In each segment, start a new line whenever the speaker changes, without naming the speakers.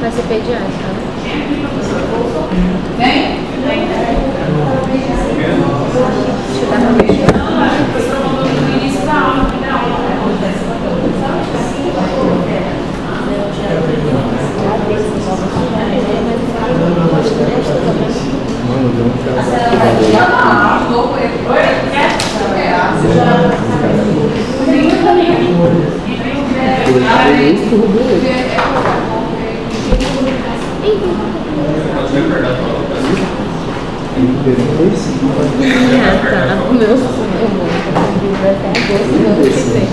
Vai ser pediatra, né?
Vem? Vem.
Deixa eu dar uma mexida.
No início da aula,
Tá, o meu vai até agosto do ano que vem.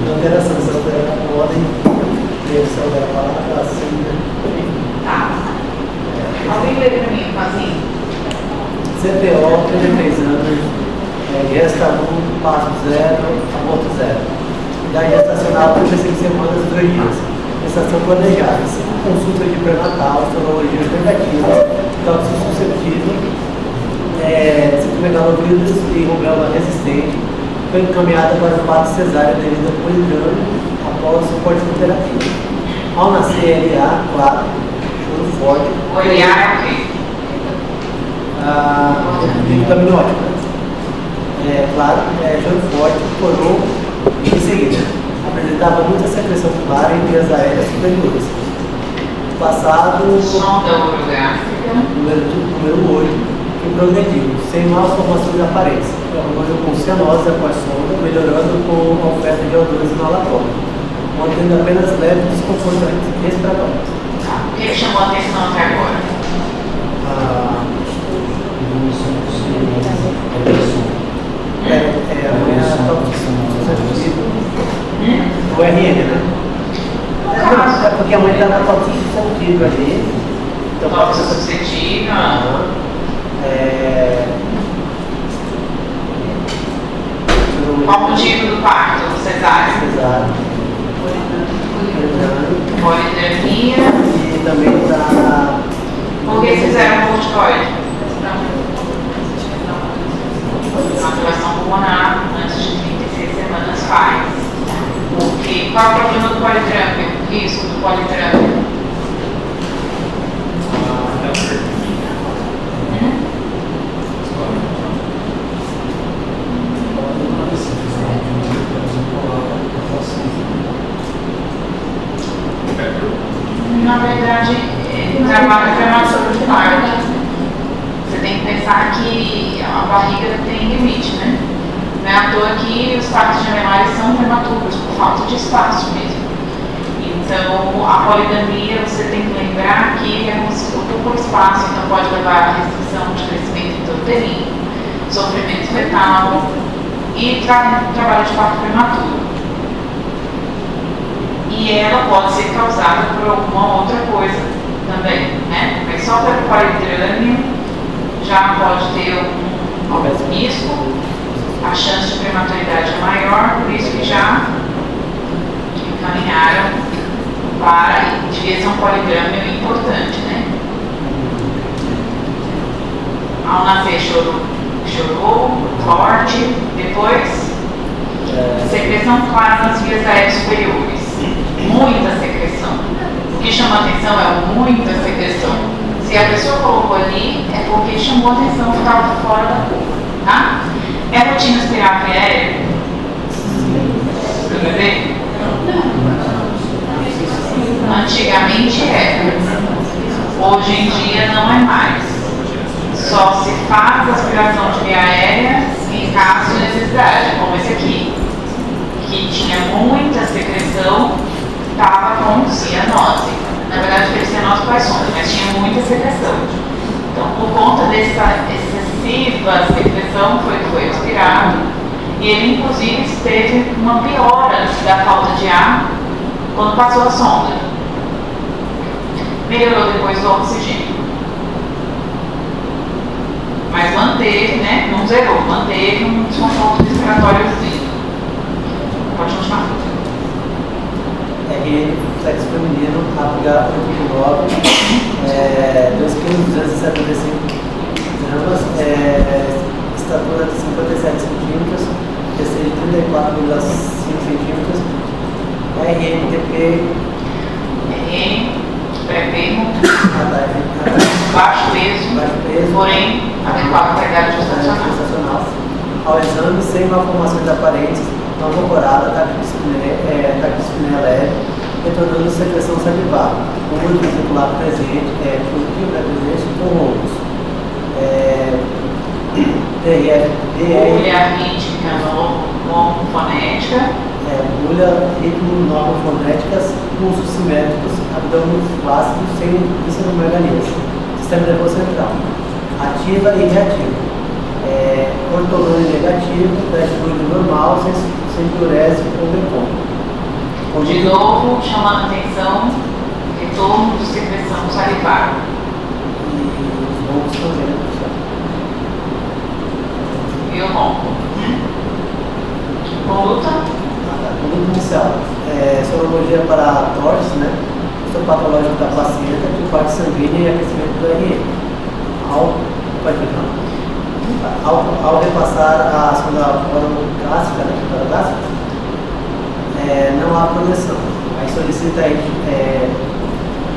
Alteração, se alterar a ordem, se alterar a palavra, assim,
tá. Alguém lê pra mim, assim?
CPO, 33 anos, gesta 1, passo 0, aborto 0. Idade gestacional, 35 semanas, 2 dias. Gestação planejada, 5 consultas de pré-natal, sorologias negativas, tóxico suscetível, citomegalovírus e rubéola resistente. Foi encaminhada para o parto cesárea devido ao poligâmio após suporte terapia. Ao nascer, LA, claro, choro forte.
O LA é o quê?
Vitaminótico. Claro, choro forte, corou e em seguida. Apresentava muita secreção clara em vias aéreas superiores. Passado.
Sonda urográfica.
Número 8. Que progrediu, sem mal formações aparentes, com cianose após sonda, melhorando com a oferta de O2 inalatório, mantendo apenas leve desconforto respiratório.
O que chamou a atenção até agora?
O RN, né? É porque a mãe está na toque suscetível ali. Então,
toque suscetível. Qual o motivo do parto cesárea?
Cesárea.
Polidramia.
E também está.
Por que fizeram corticoide? Atuação pulmonar antes de 36 semanas faz. Porque qual é o problema do politrâmbio? O risco do politrâmbio? Na verdade, trabalho prematuro de parto. Você tem que pensar que a barriga tem limite, né? Não é à toa que os partos gemelares são prematuros, por falta de espaço mesmo. Então, a poligamia, você tem que lembrar que ocupa o espaço, então pode levar a restrição de crescimento intrauterino, sofrimento fetal e trabalho de parto prematuro. E ela pode ser causada por alguma outra coisa também, né? Mas só pelo polidrâmio já pode ter algum risco, a chance de prematuridade é maior, por isso que já encaminharam para, devia ser um polidrâmio importante, né? Ao nascer chorou, forte, depois secreção clara nas vias aéreas superiores. Muita secreção. O que chama atenção é muita secreção. Se a pessoa colocou ali, é porque chamou atenção que estava fora da curva, tá? É rotina aspirar aérea? Tudo bem? Antigamente era. Hoje em dia não é mais. Só se faz aspiração de via aérea em caso de necessidade, como esse aqui, que tinha muita secreção, estava com cianose. Na verdade, teve cianose pós-sonda, mas tinha muita secreção. Então, por conta dessa excessiva secreção, foi aspirado e ele, inclusive, teve uma piora da falta de ar quando passou a sonda. melhorou depois do oxigênio. Mas manteve, né? Não zerou, manteve um desconforto respiratório. Pode continuar.
RN, sexo feminino, apoiar 8,9, 2,275 gramas, estatura de 57 centímetros, PC de 34,5 centímetros, RNTP,
pré-termo, baixo peso, porém adequado para a idade gestacional.
Ao exame, sem malformações aparentes, não incorporada, taquispneia leve, retornando secreção salivar, úmero vesicular presente, fluido presente com roncos.
Bulha rítmica normofonética.
Bulha ritmo normofonéticas, pulsos simétricos, abdômen flácido sem ensinomegalia. Sistema nervoso central. Ativa e reativa. Ortolânia negativa, dashboard normal, sem diurese ou decômodo.
De novo, chamando a atenção, retorno de secreção salivar.
E os roncos também, né,
E o ronco. Conduta?
Conduta inicial. Sorologia para TORS, né? Histopatológico da placenta, de parte sanguínea e aquecimento do RN. Ao repassar a sonda gástrica, não há progressão. Aí solicita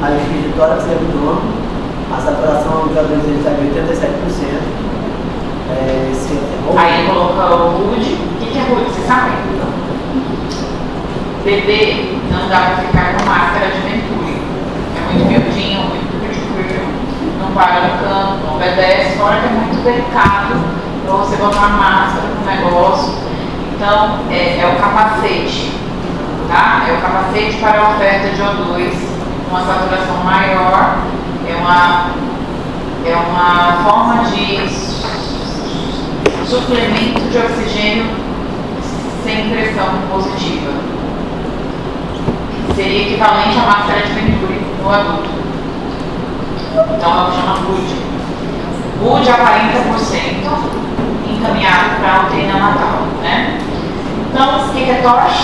raio-x de tórax e abdômen, a saturação de O2 está de 87%.
Aí coloca o HUD. O que é HUD? Você sabe? Bebê não dá para ficar com máscara de mercúrio. É muito miudinho, muito curtinho, não para no canto, não obedece, fora que é muito delicado para você botar uma máscara no negócio. Então, é o capacete, tá? É o capacete para a oferta de O2, uma saturação maior, é uma forma de suplemento de oxigênio sem pressão positiva. Seria equivalente à máscara de mercúrio no adulto. Então, ela chama HUD. HUD a 40%, encaminhado para a UTI neonatal, né? Então, o que é TORCH?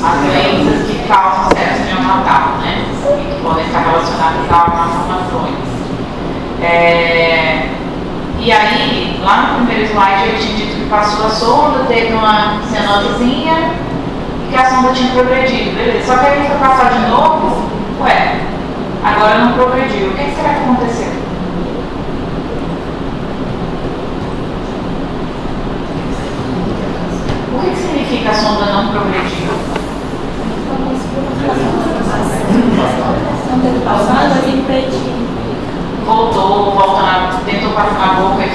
As doenças que causam sepsis neonatal, né? E que podem estar relacionadas a malformações. E aí, lá no primeiro slide, eu tinha dito que passou a sonda, teve uma cenotezinha e que a sonda tinha progredido, beleza. Só que aí foi passar de novo, agora não progrediu. O que será que aconteceu? O que significa a sonda não progrediu? Tentou passar na boca e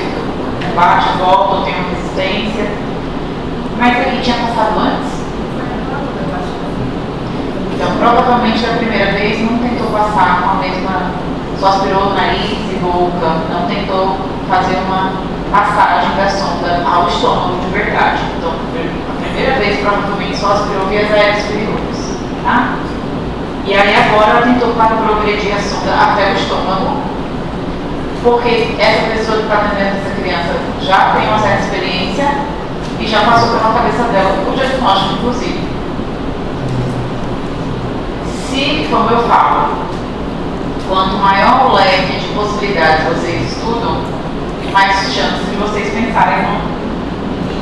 bate, volta, ou tem uma resistência. Mas aqui tinha passado antes? Então, provavelmente da primeira vez não tentou passar com a mesma. Só aspirou o nariz e boca, não tentou fazer uma passagem da sonda ao estômago de verdade. Então, a primeira vez provavelmente só aspirou vias aéreas superiores. Tá? E aí agora ela tentou progredir a sonda até o estômago, porque essa pessoa que está atendendo essa criança já tem uma certa experiência e já passou pela cabeça dela o diagnóstico, inclusive. Se, como eu falo, quanto maior o leque de possibilidades vocês estudam, mais chance de vocês pensarem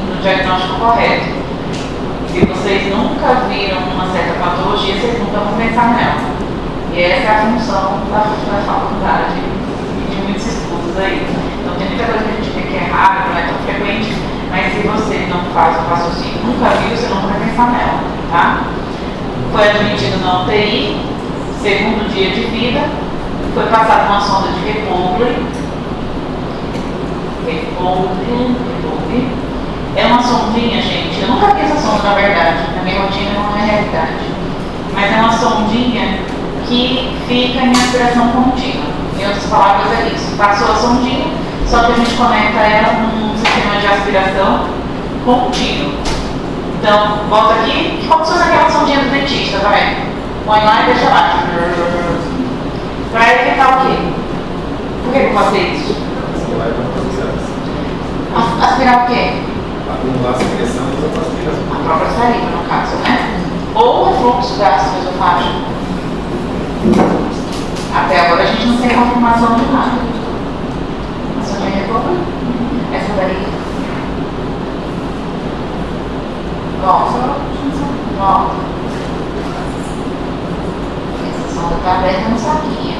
no diagnóstico correto. Se vocês nunca viram uma certa patologia, vocês nunca vão pensar nela. E essa é a função da faculdade e de muitos estudos aí. Então tem muita coisa que a gente vê que é raro, não é tão frequente, mas se você não faz o raciocínio, nunca viu, você nunca vai pensar nela, tá? Foi admitido na UTI, segundo dia de vida, foi passado uma sonda de Repouble. É uma sondinha, gente. Eu nunca vi essa sonda, na verdade. Na minha rotina não é realidade. Mas é uma sondinha que fica em aspiração contínua. Em outras palavras, é isso. Passou a sondinha, só que a gente conecta ela num sistema de aspiração contínuo. Então, volta aqui, como se fosse aquela sondinha do dentista, tá vendo? Põe lá e deixa lá. Para evitar o quê? Por que eu faço isso? Aspirar o quê?
Acumular a secreção e outra aspiração.
A própria saliva, no caso, né? Ou o refluxo gastroesofágico. Até agora a gente não tem confirmação de nada. A sondinha recorre. Essa daí. Volta. Volta. Essa sonda está aberta no saquinho.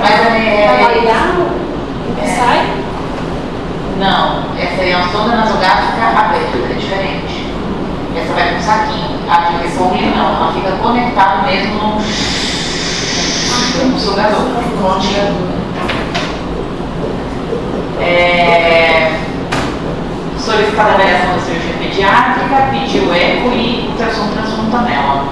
Mas
Sai?
não, essa aí é uma sonda nasogástrica aberta, é diferente. Essa vai com saquinho. A de repolho não, ela fica conectada mesmo no sugador. Solicitada a avaliação da cirurgia pediátrica, pediu eco e ultrassom transfontanela.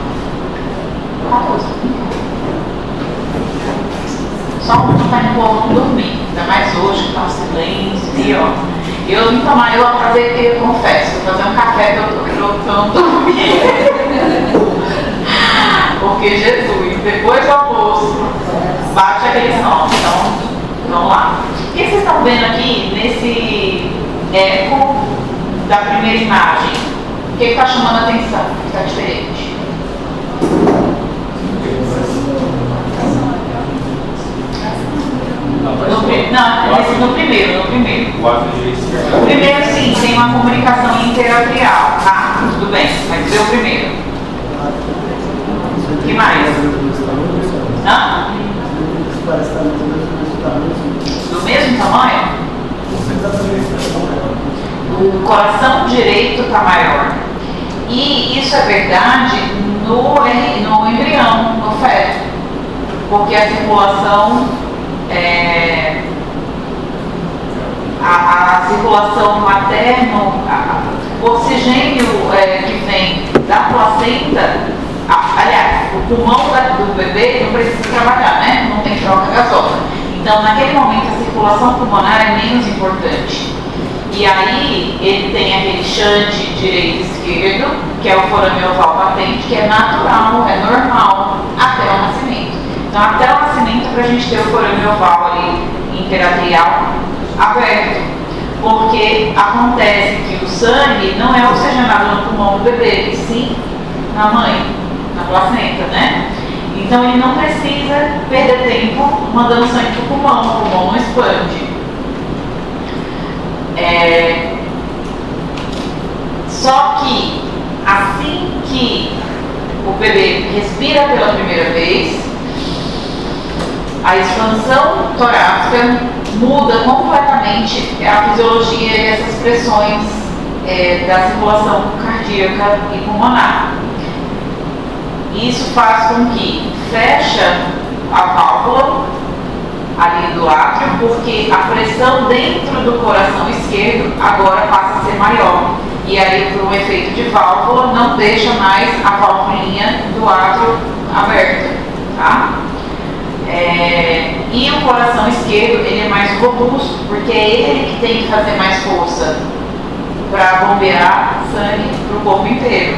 Só um para o povo dormir, ainda mais hoje, que tá um silêncio, e ó. Eu vim tomar eu fazer, eu confesso, fazer um café que eu não dormi. Porque Jesus, depois do almoço, bate aquele som. Então, vamos lá. O que vocês estão vendo aqui nesse eco da primeira imagem? O que está chamando a atenção? O que está diferente? No primeiro.
O ato de esquerda.
O primeiro, sim, tem uma comunicação interatrial, tá? Tudo bem, mas ver o primeiro. O que mais? Hã? Do mesmo tamanho? O coração direito está maior. E isso é verdade no embrião, no feto. Porque a circulação a circulação materno, o oxigênio que vem da placenta, aliás, o pulmão do bebê não precisa trabalhar, né? Não tem troca gasosa. Então, naquele momento, a circulação pulmonar é menos importante. E aí, ele tem aquele shunt direito e esquerdo, que é o forame oval patente, que é natural, é normal, até o nascimento. Então, até o nascimento, para a gente ter o forame oval ali interatrial aberto, porque acontece que o sangue não é oxigenado no pulmão do bebê, e sim na mãe, na placenta, né? Então ele não precisa perder tempo mandando sangue para o pulmão não expande. Só que assim que o bebê respira pela primeira vez, a expansão torácica muda completamente a fisiologia e essas pressões da circulação cardíaca e pulmonar. Isso faz com que fecha a válvula ali do átrio, porque a pressão dentro do coração esquerdo agora passa a ser maior. E aí, por um efeito de válvula, não deixa mais a válvulinha do átrio aberta, tá? E o coração esquerdo, ele é mais robusto, porque é ele que tem que fazer mais força para bombear sangue para o corpo inteiro.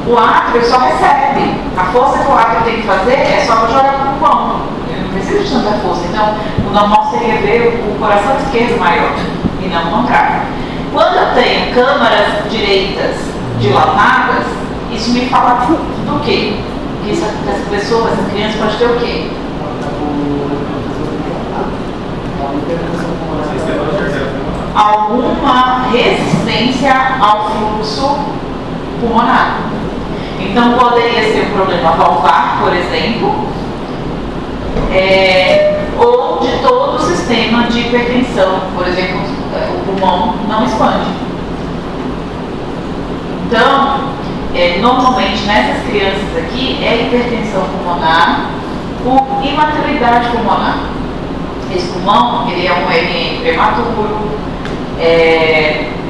O átrio só recebe. A força que o átrio tem que fazer é só para jogar para o pulmão. Ele não precisa de tanta força. Então, o normal seria ver o coração esquerdo maior e não o contrário. Quando eu tenho câmaras direitas dilatadas, isso me fala do quê? Que essa pessoa, essa criança pode ter o quê? Alguma resistência ao fluxo pulmonar. Então poderia ser um problema valvar, por exemplo, ou de todo o sistema de hipertensão, por exemplo, o pulmão não expande. Então, normalmente nessas crianças aqui é hipertensão pulmonar por imaturidade pulmonar. Esse pulmão, ele é um RN prematuro,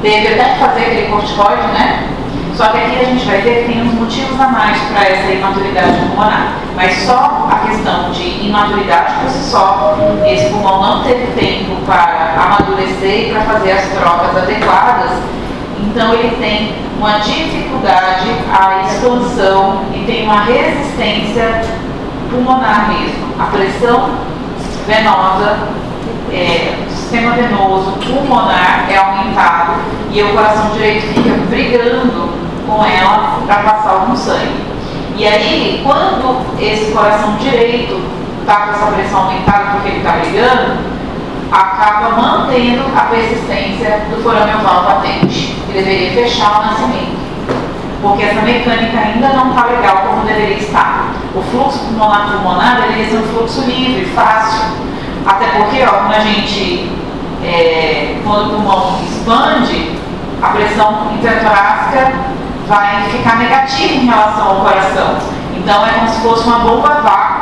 teve até que fazer aquele corticoide, né? Só que aqui a gente vai ver que tem uns motivos a mais para essa imaturidade pulmonar. Mas só a questão de imaturidade por si só, esse pulmão não teve tempo para amadurecer e para fazer as trocas adequadas, então ele tem uma dificuldade à expansão e tem uma resistência pulmonar mesmo. A pressão venosa, o sistema venoso pulmonar é aumentado e o coração direito fica brigando com ela para passar algum sangue. E aí, quando esse coração direito está com essa pressão aumentada porque ele está brigando, acaba mantendo a persistência do forame oval patente, que deveria fechar ao nascimento, porque essa mecânica ainda não está legal como deveria estar. O fluxo pulmonar deveria ser um fluxo livre, fácil, até porque quando o pulmão expande, a pressão intertorácica vai ficar negativa em relação ao coração. Então é como se fosse uma bomba a vácuo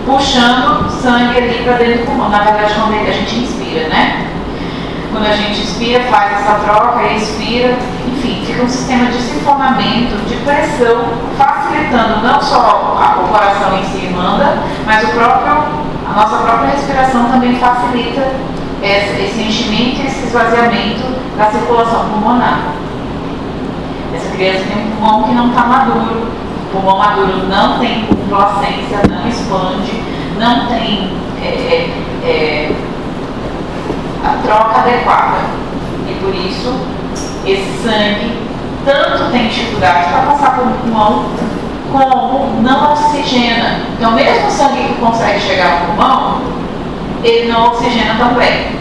puxando sangue ali para dentro do pulmão. Na verdade, quando a gente inspira, né? Quando a gente inspira, faz essa troca e expira, enfim, fica um sistema de sifonamento, de pressão, facilitando não só o coração em si manda, mas a nossa própria respiração também facilita esse enchimento e esse esvaziamento da circulação pulmonar. Essa criança tem um pulmão que não está maduro. O pulmão maduro não tem complacência, não expande, não tem a troca adequada. E por isso, esse sangue tanto tem dificuldade para passar pelo pulmão, como não oxigena. Então, mesmo o sangue que consegue chegar no pulmão, ele não oxigena também.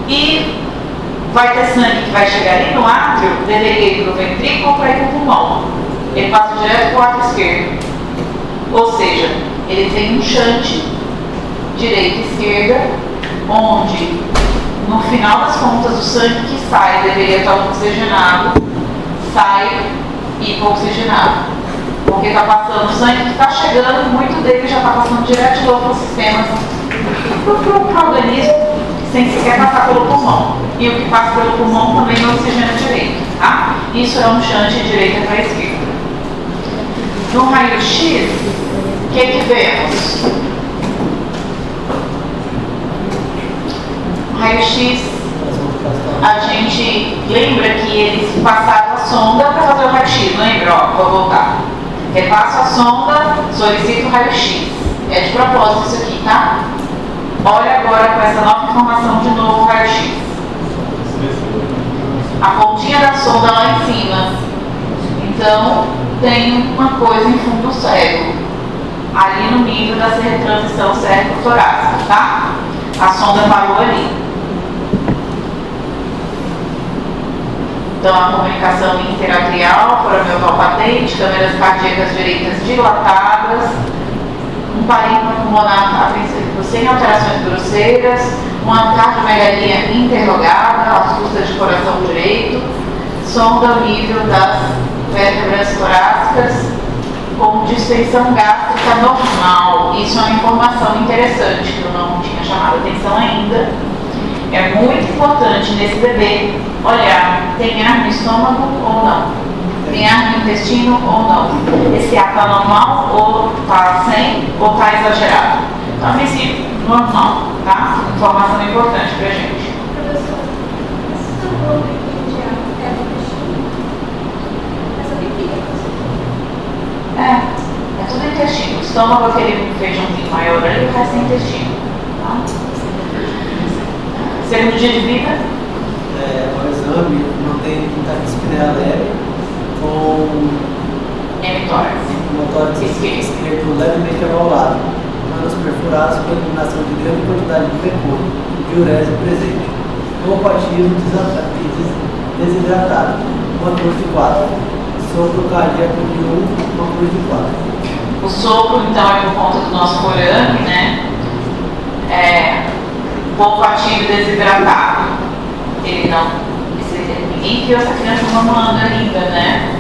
E vai ter sangue que vai chegar ali no átrio, deveria ir para o ventrículo para ir para o pulmão. Ele passa direto para o átrio esquerdo. Ou seja, ele tem um shunt direita e esquerda, onde no final das contas o sangue que sai deveria estar oxigenado, sai hipoxigenado. Porque está passando o sangue que está chegando, muito dele já está passando direto de novo para o sistema, para o organismo, sem sequer passar pelo pulmão. E o que passa pelo pulmão também não oxigena direito, tá? Isso é um shunt de direita para a esquerda. No raio-x, o que vemos? No raio-x, a gente lembra que eles passaram a sonda para fazer o raio-x, lembra? Ó, vou voltar. Repasso a sonda, solicito o raio-x. É de propósito isso aqui, tá? Olha agora com essa nova informação de novo o raio-x. A pontinha da sonda lá em cima. Então, tem uma coisa em fundo cego, ali no nível da transição cérvico-torácica, tá? A sonda parou ali. Então, a comunicação interatrial, forame oval patente, câmeras cardíacas direitas dilatadas, um parênquima pulmonar a princípio sem alterações grosseiras, uma cardiomegalia interrogada, as custas de coração direito, sonda o nível das vértebras torácicas com distensão gástrica normal. Isso é uma informação interessante que eu não tinha chamado a atenção ainda. É muito importante nesse bebê olhar, tem ar no estômago ou não? Tem ar no intestino ou não? Esse ar está normal ou está sem ou está exagerado? Então, a princípio, normal, tá? Informação importante pra gente. É tudo intestino. O estômago é aquele feijãozinho maior ali, o resto é intestino. Tá? Segundo dia de vida?
O exame não tem taquispneia leve com
Hemitórax.
motórax esquerdo levemente avalado, manos perfurados com eliminação de grande quantidade de pecônio e diurese presente. Copatismo desidratado, uma cruz de 4. Sopro cardíaco de 1, uma cruz de 4.
O sopro, então, é por conta do nosso forame, né? Pouco ativo e desidratado. Ninguém viu essa criança mamando ainda, né?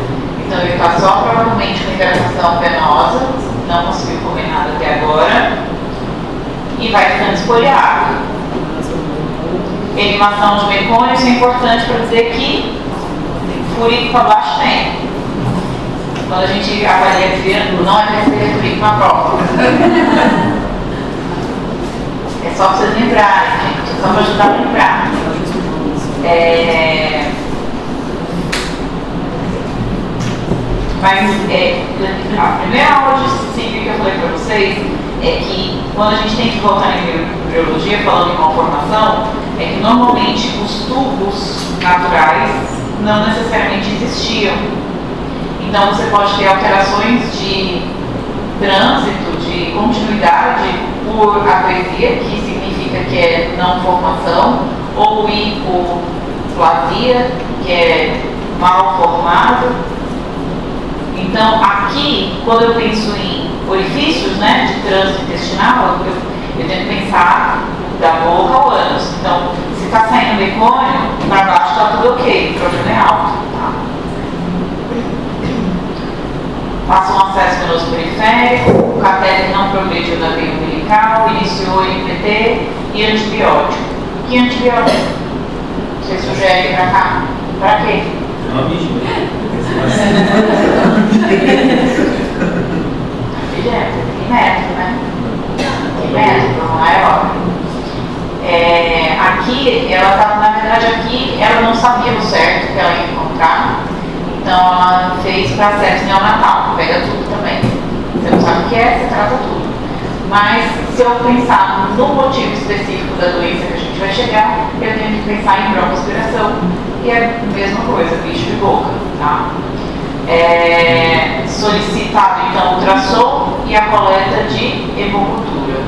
Então ele está só provavelmente com hidratação venosa, não conseguiu comer nada até agora, e vai ficando espoliado. Eliminação de mecônio, isso é importante para dizer que furico para baixo tem. quando a gente avalia a criança, não é para ser referido na prova. É só para vocês lembrarem, gente, é só para ajudar a lembrar. Mas a primeira aula de cívica que eu falei para vocês é que quando a gente tem que voltar em embriologia, falando em malformação, é que normalmente os tubos naturais não necessariamente existiam. Então você pode ter alterações de trânsito, de continuidade por atresia, que significa que é não formação, ou hipoplasia, que é mal formado. Então, aqui, quando eu penso em orifícios, né, de trânsito intestinal, eu tenho que pensar da boca ao ânus. Então, se está saindo mecônio, para baixo está tudo ok, o problema é alto. Tá? Passa um acesso venoso periférico, o catéter não progrediu da veia umbilical, iniciou IPT e antibiótico. Que antibiótico? Você sugere para cá? Para quê?
É uma mídia.
Tem método, né? Tem método, não é óbvio. Aqui, ela estava, na verdade, aqui, ela não sabia o certo que ela ia encontrar, então ela fez para sepsis neonatal, pega tudo também. Você não sabe o que é, você trata tudo. Mas, se eu pensar no motivo específico da doença que a gente vai chegar, eu tenho que pensar em broncoaspiração, e é a mesma coisa, bicho de boca, tá? Solicitado, então, ultrassom e a coleta de hemocultura.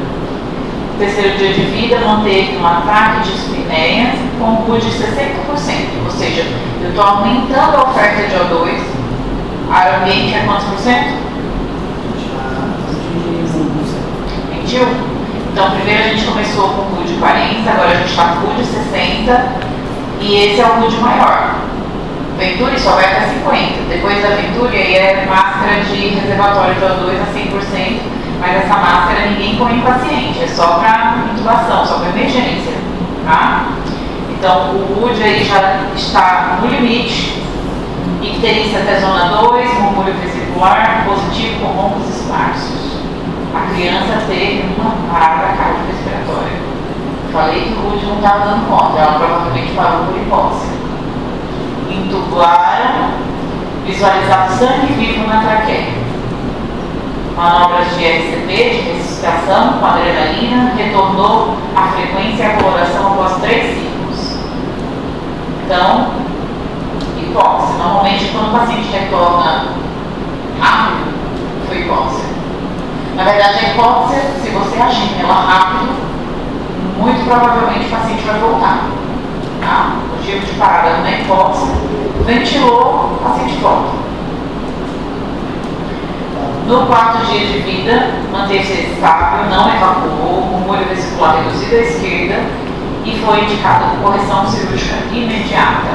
Terceiro dia de vida, manteve um ataque de espinéia com CUD de 60%, ou seja, eu estou aumentando a oferta de O2, ar ambiente é quantos por cento? 21. Então, primeiro a gente começou com CUD 40, agora a gente está com CUD 60 e esse é o CUD maior. Venturi só vai até 50. Depois da Venturi, aí é máscara de reservatório de O2 a 100%, mas essa máscara ninguém põe em paciente, é só para intubação, só para emergência, tá? Então, o CUD aí já está no limite, icterícia até zona 2, murmúrio vesicular, positivo com roncos esparsos. A criança teve uma parada cardiorrespiratória. Falei que o CUD não estava dando conta, ela provavelmente parou por hipóxia. Intubaram, visualizaram sangue vivo na traqueia. Manobras de RCP, de ressuscitação com adrenalina, retornou a frequência e a coloração após 3 ciclos. Então, hipóxia. Normalmente, quando o paciente retorna rápido, foi hipóxia. Na verdade, a hipóxia, se você agir nela rápido, muito provavelmente o paciente vai voltar. Tá? O motivo de parada na hipóxia, ventilou, o paciente volta. No 4º dia de vida, manteve-se estável, não evacuou, o murmúrio vesicular reduzido à esquerda e foi indicada correção cirúrgica imediata.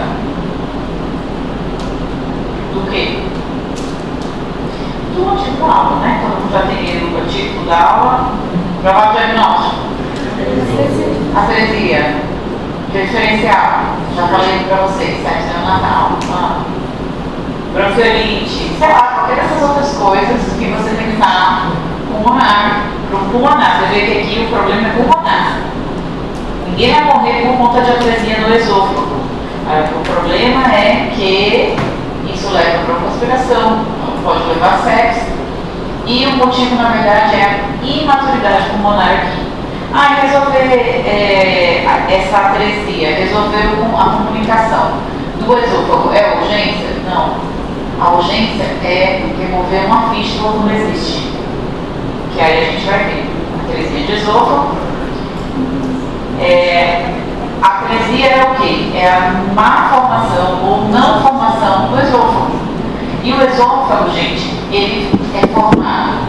Do quê? Do motivo da aula, né? Todo mundo já tem o motivo da aula. Provável diagnóstico. Atresia. Diferencial. Já falei para vocês, sepsis neonatal. Bronquiolite, sei lá, qualquer dessas outras coisas que você tem que estar pulmonar. Pro pulmonar, você vê que aqui o problema é pulmonar. Ninguém vai morrer por conta de atresia no esôfago. O problema é que isso leva a broncoaspiração, pode levar a sepsis. E o motivo, na verdade, é a imaturidade pulmonar aqui. Resolver essa atresia, resolveu com a comunicação do esôfago. É urgência? Não. A urgência é remover uma fístula quando existe. Que aí a gente vai ver. Atresia de esôfago. A atresia é o quê? É a má formação ou não formação do esôfago. E o esôfago, gente, ele é formado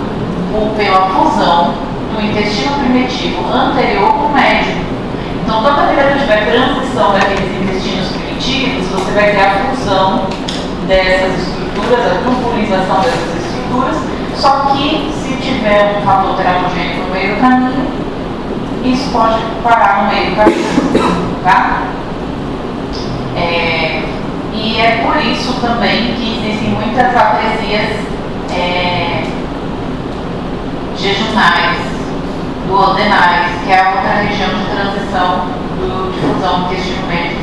pela fusão do intestino primitivo anterior com o médio. Então, toda vez que tiver transição daqueles intestinos primitivos, você vai ter a fusão dessas estruturas, a tubulização dessas estruturas, só que se tiver um fator teratogênico no meio do caminho, isso pode parar no meio do caminho, tá? E E é por isso também que existem muitas atresias jejunais, duodenais, que é a outra região de transição de fusão do intestino médio.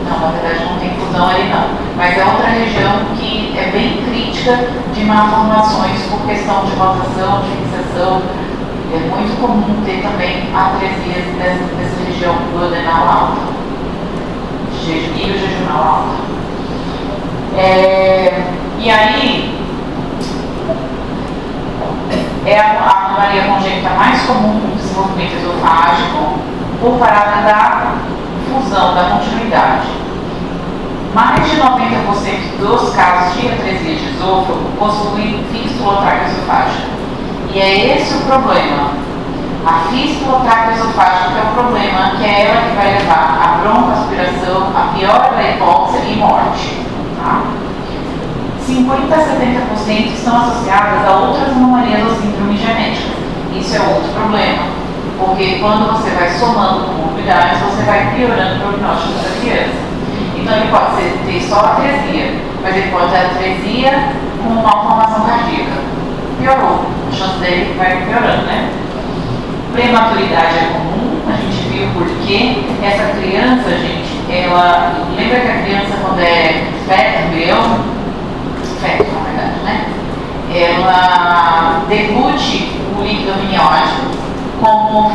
Não, na verdade não tem fusão ali não, mas é outra região que é bem crítica de malformações por questão de rotação, de fixação. É muito comum ter também atresias dessa região duodenal alta, e o jejunal alta. E aí, é a anomalia congênita mais comum no desenvolvimento esofágico por parada da fusão, da continuidade. Mais de 90% dos casos de atresia de esôfago possuem fístula traqueosofágica. E é esse o problema. A fístula traqueosofágica é o problema, que é ela que vai levar a broncoaspiração, a piora da hipóxia e morte. Tá? 50 a 70% estão associadas a outras anomalias ou síndromes genéticas. Isso é outro problema, porque quando você vai somando comorbidades, você vai piorando o prognóstico da criança. Então ele pode ter só atresia, mas ele pode ter atresia com malformação cardíaca. Piorou, a chance dele vai piorando, né? Prematuridade é comum, a gente viu porque essa criança, gente, ela... Lembra que a criança quando é feto, embrião, feto na verdade, né? Ela debute o líquido amniótico como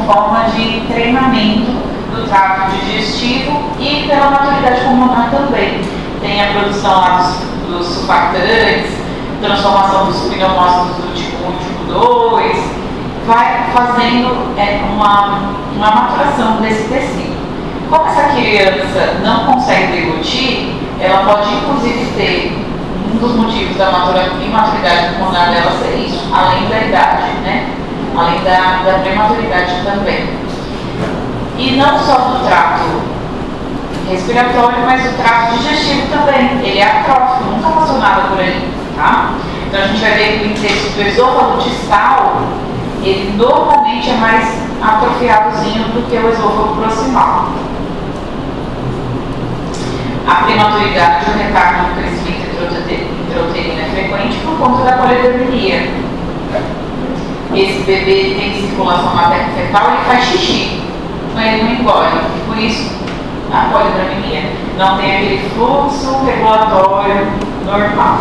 forma de treinamento do trato digestivo e pela maturidade pulmonar também. Tem a produção lá dos surfactantes, transformação dos pneumócitos do tipo 1 e tipo 2, vai fazendo uma maturação desse tecido. Como essa criança não consegue deglutir, ela pode inclusive ter um dos motivos da imaturidade pulmonar dela ser isso, além da idade, né? Além da prematuridade também. E não só do trato respiratório, mas do trato digestivo também. Ele é atrófico, nunca passou nada por ali, tá? Então a gente vai ver que o intestino do esôfago distal, ele normalmente é mais atrofiadozinho do que o esôfago proximal. A prematuridade e o retardo do crescimento intrauterino é frequente por conta da polidrominia. Esse bebê tem circulação materno-fetal, ele faz xixi, mas ele não engole. Por isso, a polidrominia não tem aquele fluxo regulatório normal.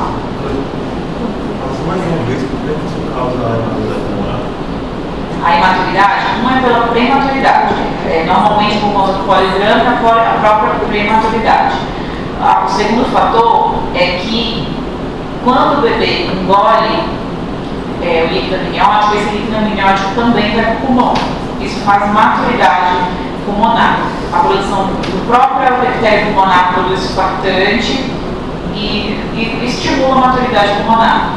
A imaturidade, uma é pela prematuridade, normalmente por conta do polidrama, a própria prematuridade. O segundo fator é que quando o bebê engole o líquido amniótico, esse líquido amniótico também vai para o pulmão. Isso faz maturidade pulmonar. A produção do próprio epitélio pulmonar produz surfactante e estimula a maturidade pulmonar.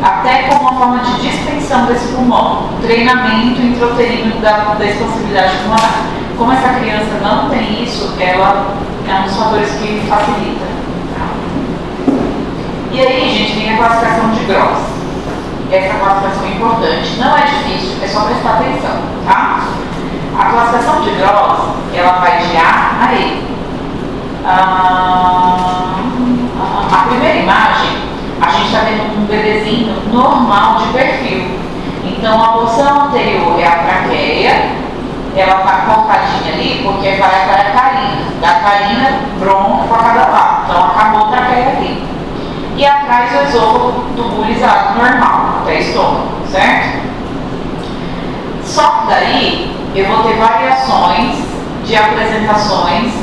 Até como uma forma de distensão desse pulmão, treinamento intrauterino da expansibilidade pulmonar. Como essa criança não tem isso, ela é um dos fatores que facilita. E aí, gente, vem a classificação de Gross. Essa classificação é importante, não é difícil, é só prestar atenção, tá? A classificação de Gross, ela vai de A a E. A primeira imagem, a gente está vendo um bebezinho normal de perfil. Então, a porção anterior é a traqueia, ela está cortadinha ali porque vai até a carina. Da carina, bronco para cada lado. Então, acabou a traqueia ali. E atrás o esôfago tubulizado normal, até estômago, certo? Só que daí eu vou ter variações de apresentações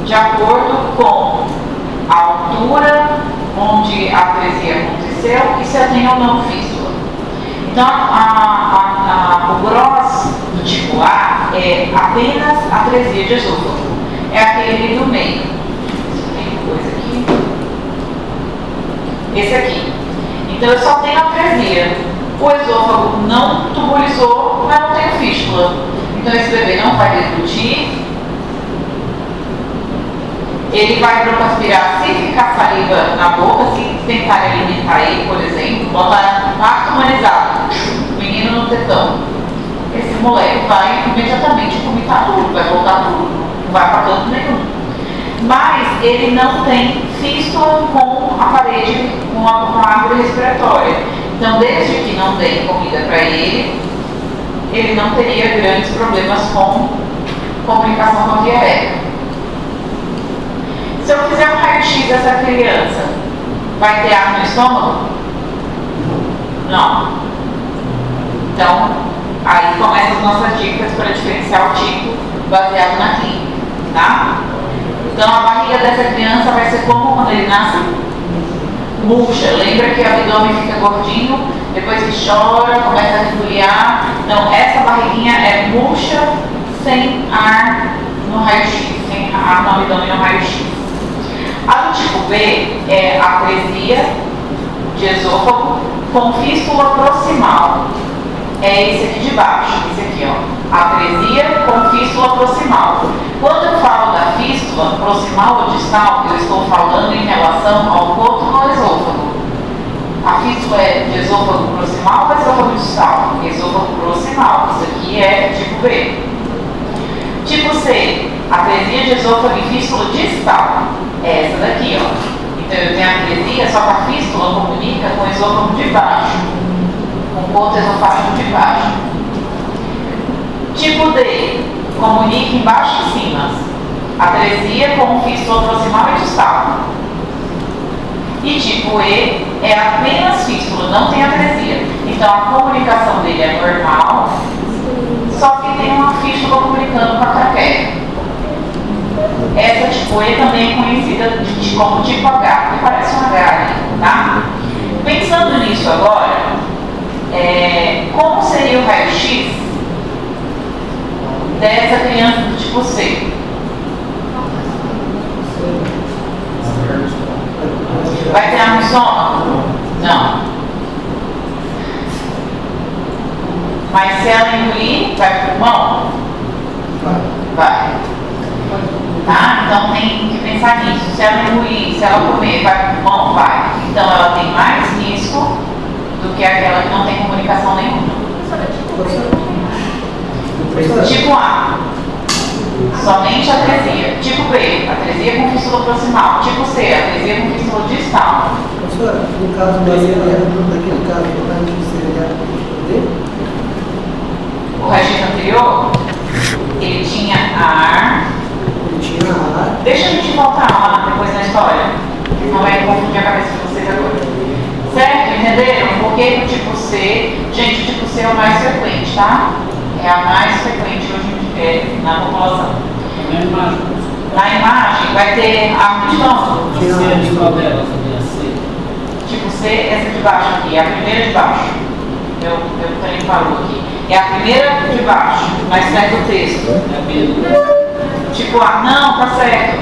de acordo com a altura onde a atresia aconteceu e se eu tenho ou não fístula. Então, o Gross do tipo A é apenas atresia de esôfago, é aquele do meio. Tem coisa aqui. Esse aqui. Então eu só tenho atresia. O esôfago não tubulizou, mas não tem fístula. Então esse bebê não vai deglutir. Ele vai broncoaspirar se ficar saliva na boca, se tentar alimentar ele, por exemplo, botar parto humanizado, menino no tetão. Esse o moleque vai imediatamente vomitar tudo, vai voltar tudo, não vai para canto nenhum. Mas ele não tem fístula com a parede, com a árvore respiratória. Então, desde que não dê comida para ele não teria grandes problemas com comunicação com a via aérea. Se eu fizer um raio-x dessa criança, vai ter ar no estômago? Não. Então, aí começam as nossas dicas para diferenciar o tipo baseado na clínica, tá? Então, a barriga dessa criança vai ser como quando ele nasce? Murcha. Lembra que o abdômen fica gordinho, depois que chora, começa a resfriar. Então, essa barriguinha é murcha, sem ar no raio-x, sem ar no abdômen no raio-x. A do tipo B é atresia de esôfago com fístula proximal. É esse aqui de baixo, esse aqui, ó. Atresia com fístula proximal. Quando eu falo da fístula proximal ou distal, eu estou falando em relação ao corpo no esôfago. A fístula é de esôfago proximal ou esôfago distal? Esôfago proximal. Isso aqui é tipo B. Tipo C, atresia de esôfago e fístula distal. É essa daqui, ó. Então eu tenho atresia, só que a fístula comunica com o esôfago de baixo, com o corpo esofágico de baixo. Tipo D, comunica embaixo e cima. Atresia com fístula proximal e distal. E tipo E é apenas fístula, não tem atresia. Então a comunicação dele é normal, só que tem uma fístula comunicando com a traqueia. Essa tipo E também é conhecida como tipo H, que parece um H ali, tá? Pensando nisso agora, como seria o raio-x dessa criança do tipo C? Vai ter ar no estômago? Não. Mas se ela engolir, vai pro pulmão? Vai. Tá? Então tem que pensar nisso. Se ela engolir, se ela comer, vai pro pulmão? Vai. Então ela tem mais risco do que aquela que não tem comunicação nenhuma. Tipo A, somente atresia. Tipo B, atresia com fístula proximal. Tipo C, atresia com fístula distal.
Professora, no caso daquele caso que seria D?
O regime anterior, ele tinha ar.
Ele tinha ar.
Deixa a gente voltar lá depois na história, que não vai confundir a cabeça de vocês agora. Certo? Entenderam? Por que o tipo C? Gente, o tipo C é o mais frequente, tá? É a mais frequente hoje na população. Na imagem vai ter ar no estômago. Tipo C, essa de baixo aqui, é a primeira de baixo. Eu também falo aqui. É a primeira de baixo, mas segue o texto. Tipo A, não, tá certo.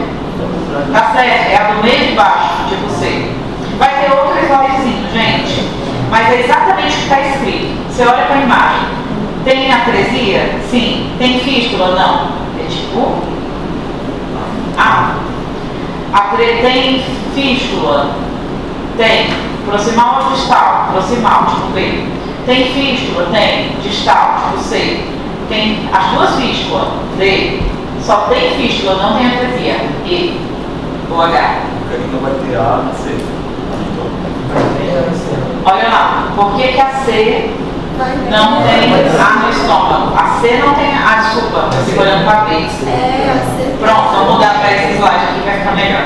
Tá certo, é a do meio de baixo, tipo C. Vai ter outro slidezinho, gente. Mas é exatamente o que está escrito. Você olha para a imagem. Tem atresia? Sim. Tem fístula? Não. É tipo A. Tem fístula? Tem. Proximal ou distal? Proximal, tipo B. Tem fístula? Tem. Distal, tipo C. Tem as duas fístulas? D. Só tem fístula, não tem atresia. E. O H.
Não vai ter A, C.
Olha lá. Por que a C não tem ar no estômago? A C não tem ar, desculpa, estou segurando para B. Pronto, vamos mudar para esse slide aqui, vai ficar melhor.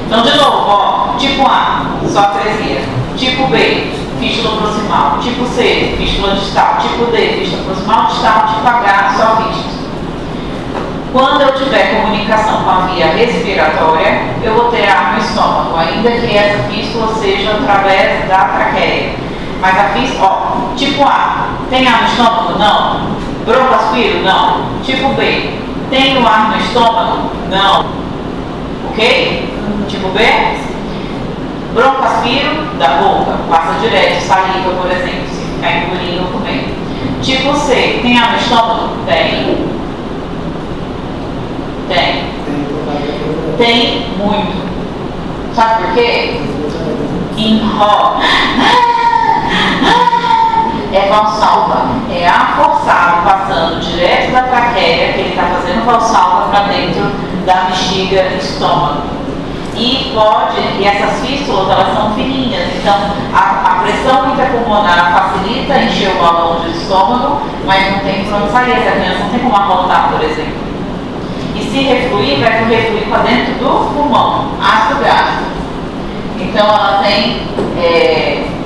Então, de novo, ó, tipo A, só atresia. Tipo B, fístula proximal. Tipo C, fístula distal. Tipo D, fístula proximal, distal. Tipo H, só fístula. Quando eu tiver comunicação com a via respiratória, eu vou ter ar no estômago, ainda que essa fístula seja através da traqueia. Mas a fístula, ó, tipo A, tem ar no estômago? Não. Broncoaspiro? Não. Tipo B, tem o ar no estômago? Não. Ok? Tipo B, broncoaspiro da boca, passa direto, saliva, por exemplo, se ficar engolindo ou comendo. Tipo C, tem ar no estômago? Tem. Tem muito. Sabe por quê? Enrola. é valsalva, é a forçado passando direto da traqueia, que ele está fazendo valsalva para dentro da bexiga e estômago. E essas fístulas, elas são fininhas, então a pressão intrapulmonar facilita encher o balão de estômago, mas não tem para onde sair, essa criança não tem como arrotar, por exemplo. E se refluir, vai refluir para dentro do pulmão, ácido gástrico. Então ela tem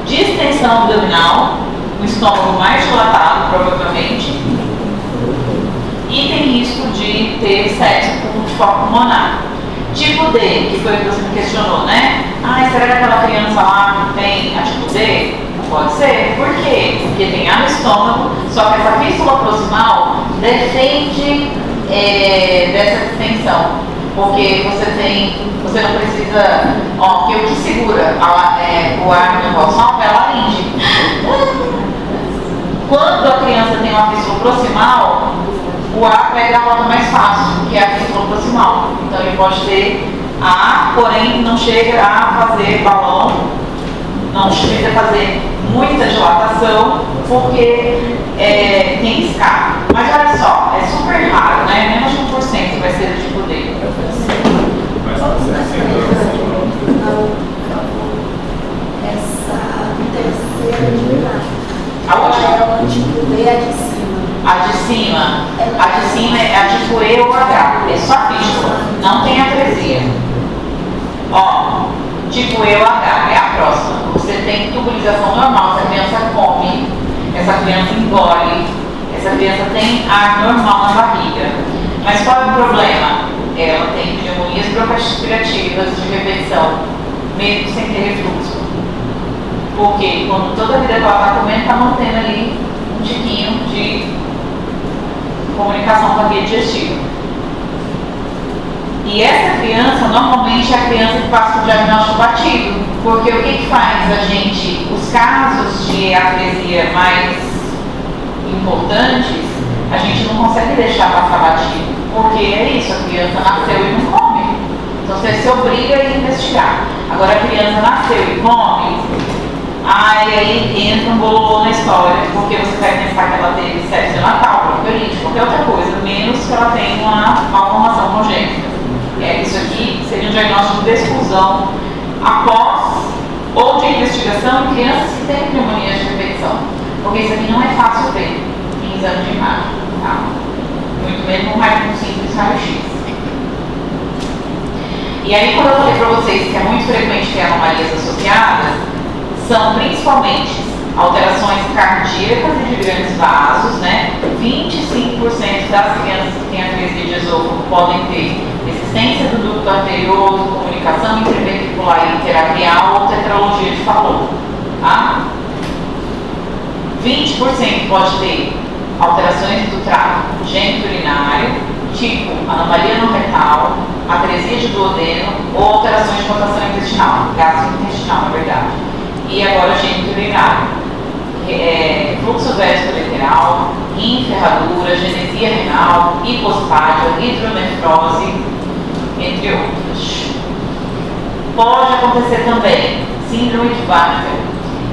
distensão abdominal, o estômago mais dilatado, provavelmente, e tem risco de ter sepsis por foco pulmonar. Tipo D, que foi o que você me questionou, né? Será que aquela criança lá tem a tipo D? Pode ser. Por quê? Porque tem ar no estômago, só que essa fístula proximal defende dessa distensão. Porque você não precisa, porque o que segura o ar no valsalva é a laringe. Quando a criança tem uma fístula proximal, o ar pega a volta mais fácil, que é a fístula proximal. Então ele pode ter ar, porém não chega a fazer balão, não chega a fazer muita dilatação, porque tem escape. Mas olha só, é super raro, né? Menos de 1% vai ser do tipo D.
Essa terceira de baixo.
A última?
É o tipo D, a de cima.
A de cima é a tipo E ou H, é só fístula, não tem atresia. Tipo E ou H, é a próxima. Você tem tubulização normal, essa criança come, essa criança engole, essa criança tem ar normal na barriga. Mas qual é o problema? Ela tem pneumonias broncoaspirativas de repetição, mesmo sem ter refluxo. Porque quando toda a vida que ela está comendo, está mantendo ali um tiquinho de comunicação com a via digestiva. E essa criança, normalmente, é a criança que passa o diagnóstico batido. Porque o que faz os casos de atresia mais importantes, a gente não consegue deixar passar batido. Porque é isso, a criança nasceu e não come. Então você se obriga a investigar. Agora a criança nasceu e come, aí entra um bololô na história, porque você vai pensar que ela teve sepsia neonatal, bronquiolite, qualquer outra coisa, menos que ela tenha uma malformação congênita. Isso aqui seria um diagnóstico de exclusão após ou de investigação em crianças que têm pneumonia de repetição. Porque isso aqui não é fácil ver em exame de imagem, tá? Muito menos um simples raio-x. E aí, quando eu falei para vocês que é muito frequente ter anomalias associadas, são principalmente alterações cardíacas e de grandes vasos, né? 25% das crianças que têm atresia de esôfago podem ter resistência do ducto arterioso, comunicação interventricular e interatrial ou tetralogia de Fallot, tá? 20% pode ter alterações do trato geniturinário, tipo anomalia no retal, atresia de duodeno ou alterações de rotação intestinal, gastrointestinal, na verdade. E agora geniturinário, fluxo vesicolateral, ferradura, genesia renal, hipospádia, hidronefrose, entre outras. Pode acontecer também síndrome de Bartter.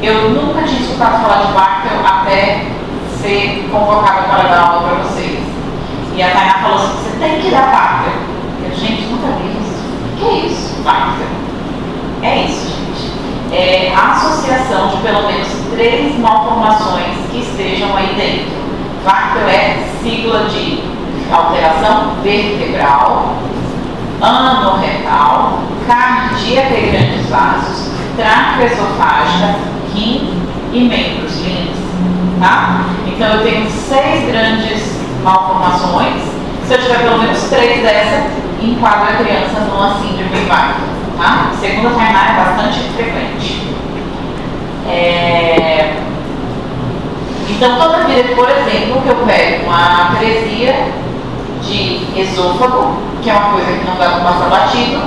Eu nunca tinha escutado falar de Bartter até ser convocada para dar aula para vocês. E a Tainá falou assim, você tem que dar Bartter. Eu, gente, nunca vi isso. O que é isso, Bartter? É isso, gente. É a associação de pelo menos 3 malformações que estejam aí dentro. Bartter é sigla de alteração vertebral, anorretal, cardíaca e grandes vasos, traqueoesofágica, rim e membros linos, tá? Então eu tenho 6 grandes malformações. Se eu tiver pelo menos 3 dessas, enquadra a criança numa síndrome Bartter, tá? Segundo a Tainá, é bastante frequente. Então toda vida, por exemplo, que eu pego uma atresia de esôfago, que é uma coisa que não dá para passar batido,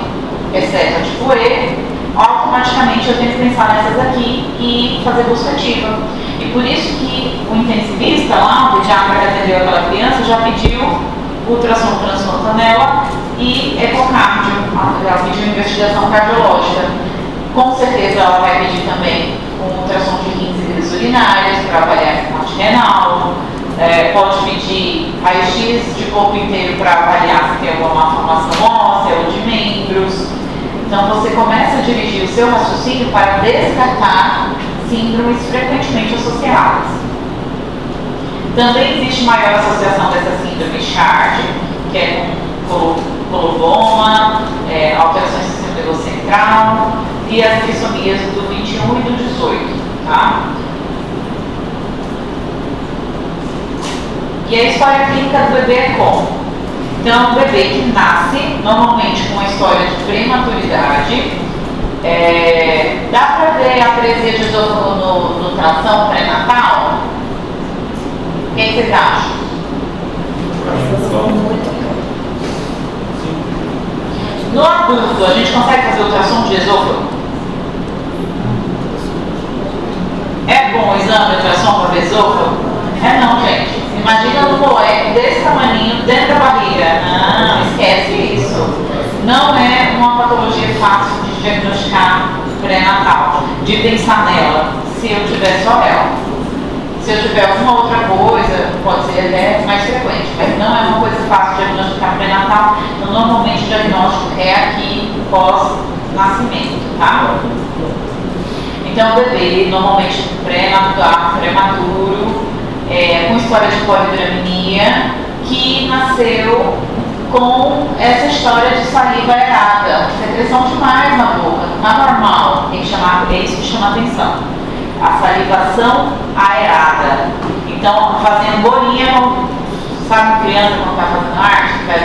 exceto a tipo E, automaticamente eu tenho que pensar nessas aqui e fazer busca ativa. E por isso que o intensivista lá, o pediatra que atendeu aquela criança, já pediu ultrassom transfontanela e ecocardio, ela pediu investigação cardiológica. Com certeza ela vai pedir também um ultrassom de rins e vias urinárias para avaliar a parte renal, pode pedir raio-x de corpo inteiro para avaliar se tem alguma malformação óssea ou de membros. Então você começa a dirigir o seu raciocínio para descartar síndromes frequentemente associadas. Também existe maior associação dessa síndrome Chard, que é com coloboma, alterações do sistema nervoso central e as trissomias do 21 e do 18, tá? E a história clínica do bebê é como? Então, o bebê que nasce, normalmente com uma história de prematuridade, dá para ver a atresia de esôfago no tração pré-natal? O que vocês acham? No adulto, a gente consegue fazer ultrassom de esôfago? É bom o exame de ultrassom para ver esôfago? Não, gente. Imagina um moleque desse tamaninho dentro da barriga. Não, esquece isso. Não é uma patologia fácil de diagnosticar pré-natal, de pensar nela, se eu tiver só ela. Se eu tiver alguma outra coisa, pode ser até mais frequente, mas não é uma coisa fácil de diagnosticar pré-natal. Então, normalmente o diagnóstico é aqui pós-nascimento, tá? Então, o bebê, normalmente prematuro, com história de polidramia, que nasceu com essa história de saliva aerada, secreção demais na boca, não é normal, tem que chamar, é isso que chama atenção, a salivação aerada. Então, fazendo bolinha, sabe criança quando está fazendo arte, que faz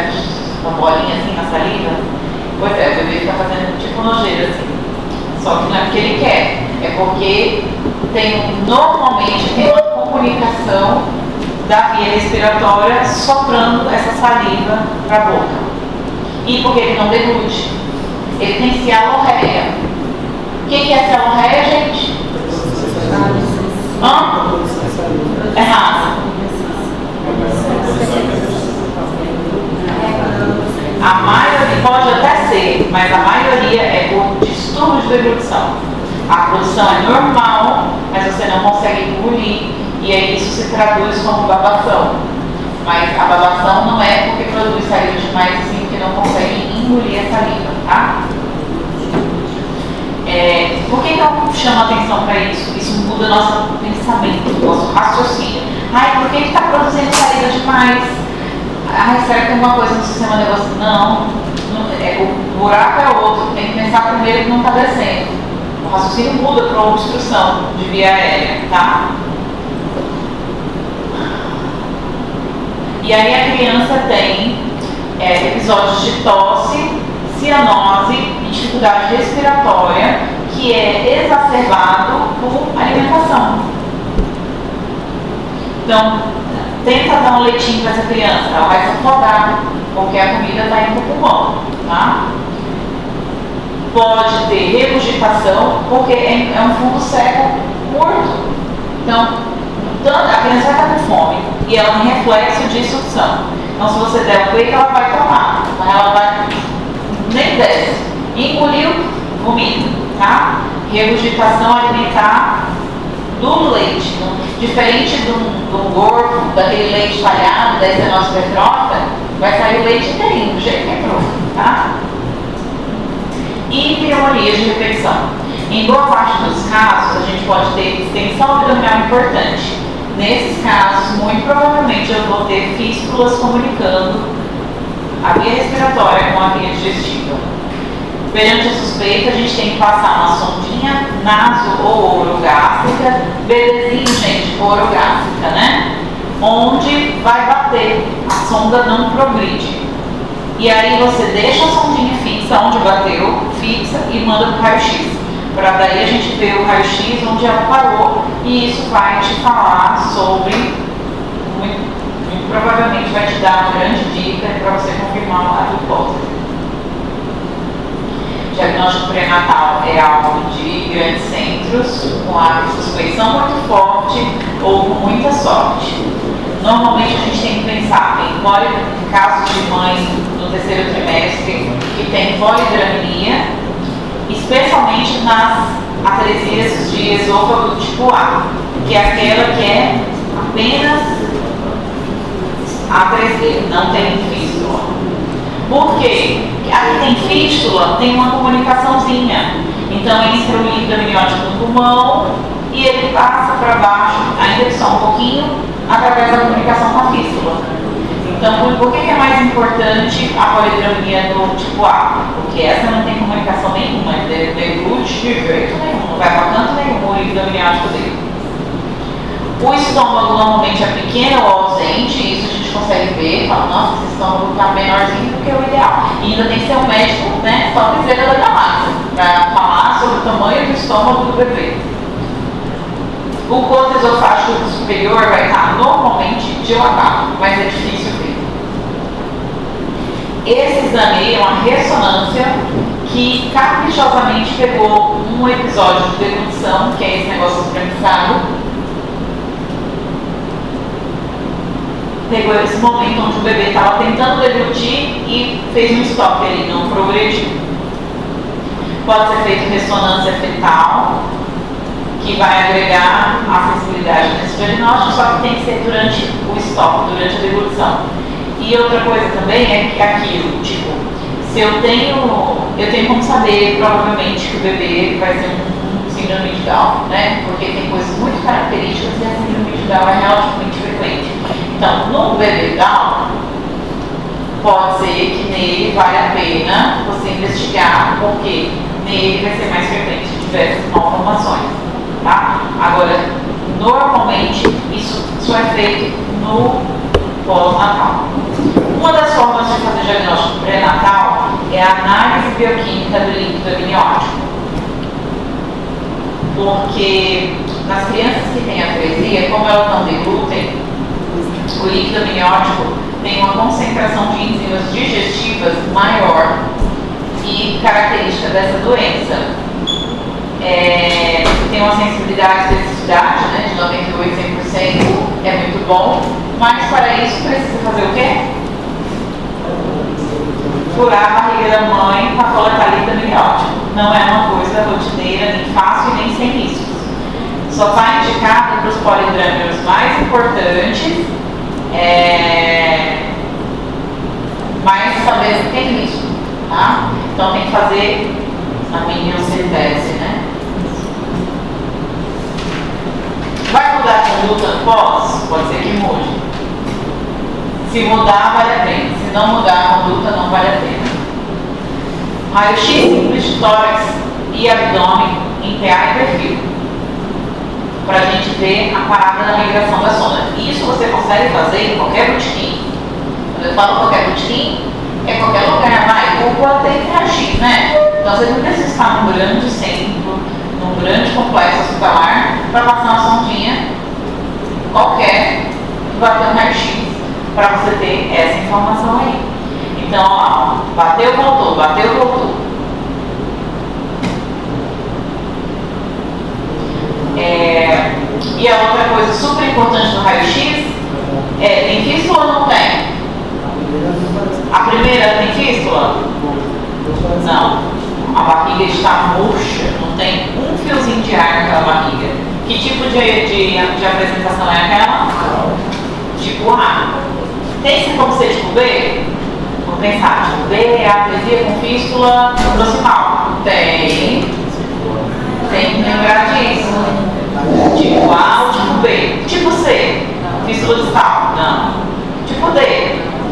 uma bolinha assim na saliva? Pois é, o bebê fica fazendo tipo nojeira assim, só que não é porque ele quer, é porque normalmente tem uma comunicação da via respiratória soprando essa saliva para a boca. E porque ele não deglute, ele tem cialorreia. O que é cialorreia, gente? Errado. A maioria pode até ser, mas a maioria é por distúrbio de deglutição. A produção é normal, mas você não consegue engolir, e aí isso se traduz como babação. Mas a babação não é porque produz saliva demais, assim, porque não consegue engolir a saliva, tá? Por que eu chamo atenção para isso? Isso muda nosso pensamento, nosso raciocínio. Por que está produzindo saliva demais? Será que tem alguma coisa no sistema nervoso? Não, o buraco é outro, tem que pensar primeiro que não está descendo. O raciocínio muda para uma obstrução de via aérea, tá? E aí a criança tem episódios de tosse, cianose e dificuldade respiratória, que é exacerbado por alimentação. Então, tenta dar um leitinho para essa criança, ela vai se afogar, porque a comida está indo para o pulmão, tá? Pode ter regurgitação, porque é um fundo seco curto. Então, a criança vai estar com fome e ela tem reflexo de sucção. Então, se você der o peito, ela vai tomar. Então, ela vai, nem desce. Engoliu, vomita, tá? Regurgitação alimentar do leite. Diferente do gordo, daquele leite talhado, da estenose petrófica, vai sair o leite inteirinho, do jeito que entrou, tá? E pneumonias de repetição. Em boa parte dos casos, a gente pode ter extensão abdominal importante. Nesses casos, muito provavelmente eu vou ter fístulas comunicando a via respiratória com a via digestiva. Perante a suspeita, a gente tem que passar uma sondinha naso ou orogástrica, bebezinho, gente, orogástrica, né? Onde vai bater, a sonda não progride. E aí você deixa a sondinha fixa onde bateu, fixa e manda para o raio-x. Para daí a gente ver o raio-x onde ela parou e isso vai te falar sobre, muito provavelmente vai te dar uma grande dica para você confirmar a glicose. Diagnóstico pré-natal é algo de grandes centros, com a suspeição muito forte ou com muita sorte. Normalmente a gente tem que pensar em casos de mãe no terceiro trimestre que tem polidramia e especialmente nas atresias de esôfago do tipo A, que é aquela que é apenas atresia, não tem fístula. Por quê? A que tem fístula tem uma comunicaçãozinha. Então entra o líquido amniótico no pulmão e ele passa para baixo, ainda que só um pouquinho, através da comunicação com a fístula. Então, por que é mais importante a polidramia do tipo A? Porque essa não tem comunicação nenhuma, deglute de jeito nenhum, não vai para canto nenhum o líquido amniótico dele. O estômago normalmente é pequeno ou ausente, isso a gente consegue ver, fala, nossa, esse estômago está menorzinho do que o ideal. E ainda tem que ser um médico, né, topzera da galáxia, para falar sobre o tamanho do estômago do bebê. O côter esofágico superior vai estar normalmente dilatado, mas é difícil ver. Esse exame aí é uma ressonância que caprichosamente pegou um episódio de deglutição, que é esse negócio esbranquiçado. Pegou esse momento onde o bebê estava tentando deglutir e fez um stop ali, não progrediu. Pode ser feito ressonância fetal, que vai agregar a sensibilidade nesse diagnóstico, só que tem que ser durante o stop, durante a deglutição. E outra coisa também é que aquilo, tipo, se eu tenho como saber provavelmente que o bebê vai ser um síndrome de Down, né? Porque tem coisas muito características e a síndrome de Down é relativamente frequente. Então, no bebê Down, pode ser que nele vale a pena você investigar, porque nele vai ser mais frequente diversas malformações, tá? Agora, normalmente, isso só é feito no pós-natal. Uma das formas de fazer diagnóstico pré-natal é a análise bioquímica do líquido amniótico. Porque nas crianças que têm atresia, como elas não deglutem, o líquido amniótico tem uma concentração de enzimas digestivas maior e característica dessa doença. Tem uma sensibilidade e especificidade, né, de 98% 100%, é muito bom, mas para isso precisa fazer o quê? Furar a barriga da mãe para coletar líquido amniótico. Não é uma coisa rotineira, nem fácil e nem sem riscos. Só está indicado para os polidrâmios mais importantes, mas talvez tem risco, tá? Então tem que fazer a miniocentese, né? Vai mudar a conduta pós? Pode ser que mude. Se mudar, vale a pena. Se não mudar a conduta, não vale a pena. Raio-X simples de tórax e abdômen em PA e perfil, para a gente ver a parada da migração da sonda. Isso você consegue fazer em qualquer botequim. Quando eu falo qualquer botequim, é qualquer lugar. Vai, Google tem raio-X, né? Então você não precisa estar num grande centro, num grande complexo hospitalar, para passar uma sondinha qualquer e bater um raio-X, para você ter essa informação aí. Então, ó, bateu, voltou, bateu, voltou. E a outra coisa super importante do raio-X tem fístula ou não tem? A primeira tem fístula? Não. A barriga está murcha, não tem um fiozinho de ar naquela barriga. Que tipo de apresentação é aquela? Tipo A. Tem como ser tipo B? Vamos pensar, tipo B é a atresia com fístula proximal. Tem que lembrar disso. Tipo A ou tipo B. Tipo C, fístula distal? Não. Tipo D,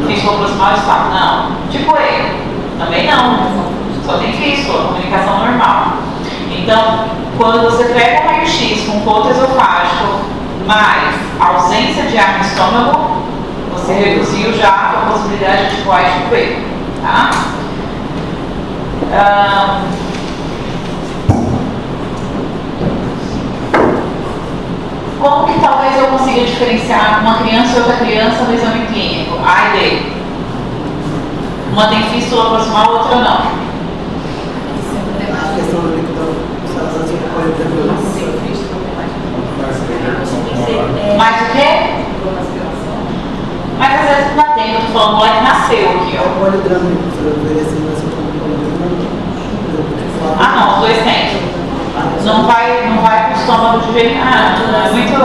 fístula proximal distal? Não. Tipo E, também não. Só tem fístula, comunicação normal. Então, quando você pega um raio-X com côter esofágico mais ausência de ar no estômago, você reduziu já a possibilidade de tipo A e tipo B. Tá? Como que talvez eu consiga diferenciar uma criança e outra criança no exame clínico? A e B. Uma tem fístula proximal, outra não.
A questão do líquido
Mas o quê? Mas às vezes não dá tempo, eu tô falando, o moleque nasceu aqui, ó.
polidrama, professora, deveria ser nascido como polidrama.
Ah não, os Não vai para o estômago de jeito muito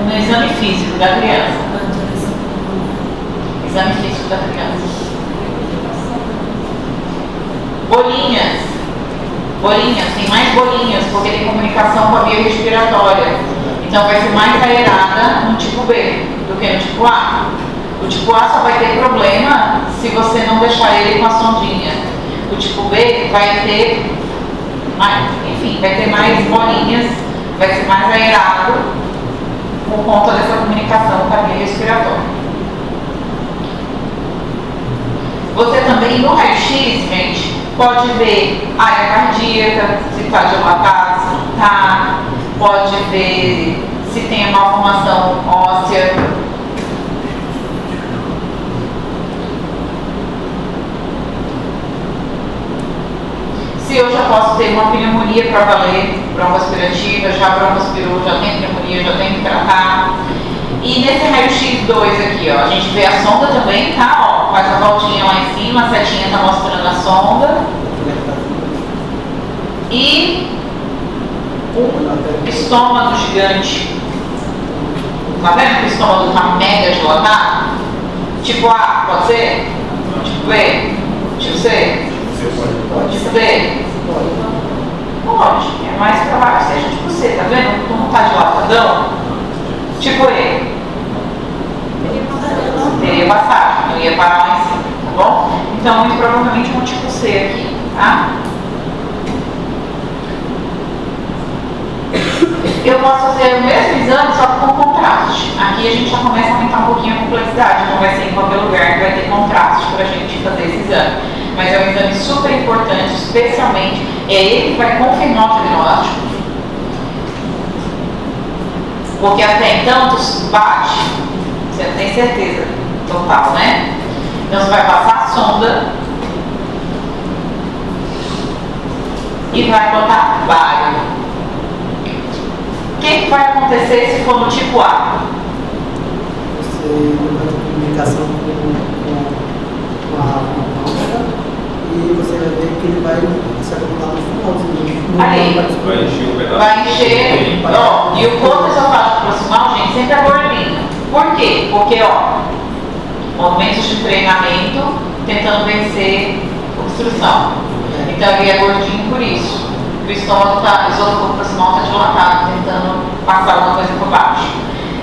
no exame físico da criança. Exame físico da criança. Bolinhas. Bolinhas, tem mais bolinhas, porque tem comunicação com a via respiratória. Então vai ser mais aerada no tipo B do que no tipo A. O tipo A só vai ter problema se você não deixar ele com a sondinha. O tipo B vai ter mais, enfim, vai ter mais bolinhas, vai ser mais aerado por conta dessa comunicação com a via respiratória. Você também no raio-x, gente, pode ver área cardíaca, se está dilatado, se não está, pode ver se tem malformação óssea. Se eu já posso ter uma pneumonia para valer, broncoaspirativa, já broncoaspirou, já tem pneumonia, já tem que tratar. E nesse raio-x 2 aqui, ó, a gente vê a sonda também, tá? Ó, faz a voltinha lá em cima, a setinha está mostrando a sonda. E o estômago gigante. Tá vendo que o estômago está mega dilatado? Tipo A, pode ser? Tipo B? Tipo C? Tipo D? Pode. É mais provável que seja tipo C, tá vendo? Como está dilatadão? Tipo E. Teria passagem, não ia parar lá em cima, tá bom? Então, muito provavelmente um tipo C aqui, tá? Eu posso fazer o mesmo exame, só que com contraste. Aqui a gente já começa a aumentar um pouquinho a complexidade, não vai ser em qualquer lugar que vai ter contraste para a gente fazer esse exame. Mas é um exame super importante, especialmente, é ele que vai confirmar o diagnóstico. Porque até então, tu bate, você não tem certeza total, né? Então você vai passar a sonda e vai botar bário. O que vai acontecer se for no tipo A?
Você vai ter comunicação com a amostra e você vai ver que ele vai se acumular no finalzinho.
Aí, vai encher, ó, e o corpo esofágico proximal, gente, sempre é gordinho. Por quê? Porque, ó, movimentos de treinamento tentando vencer obstrução. Então ele é gordinho por isso. O estômago está, o esôfago proximal está dilatado, tentando passar alguma coisa por baixo.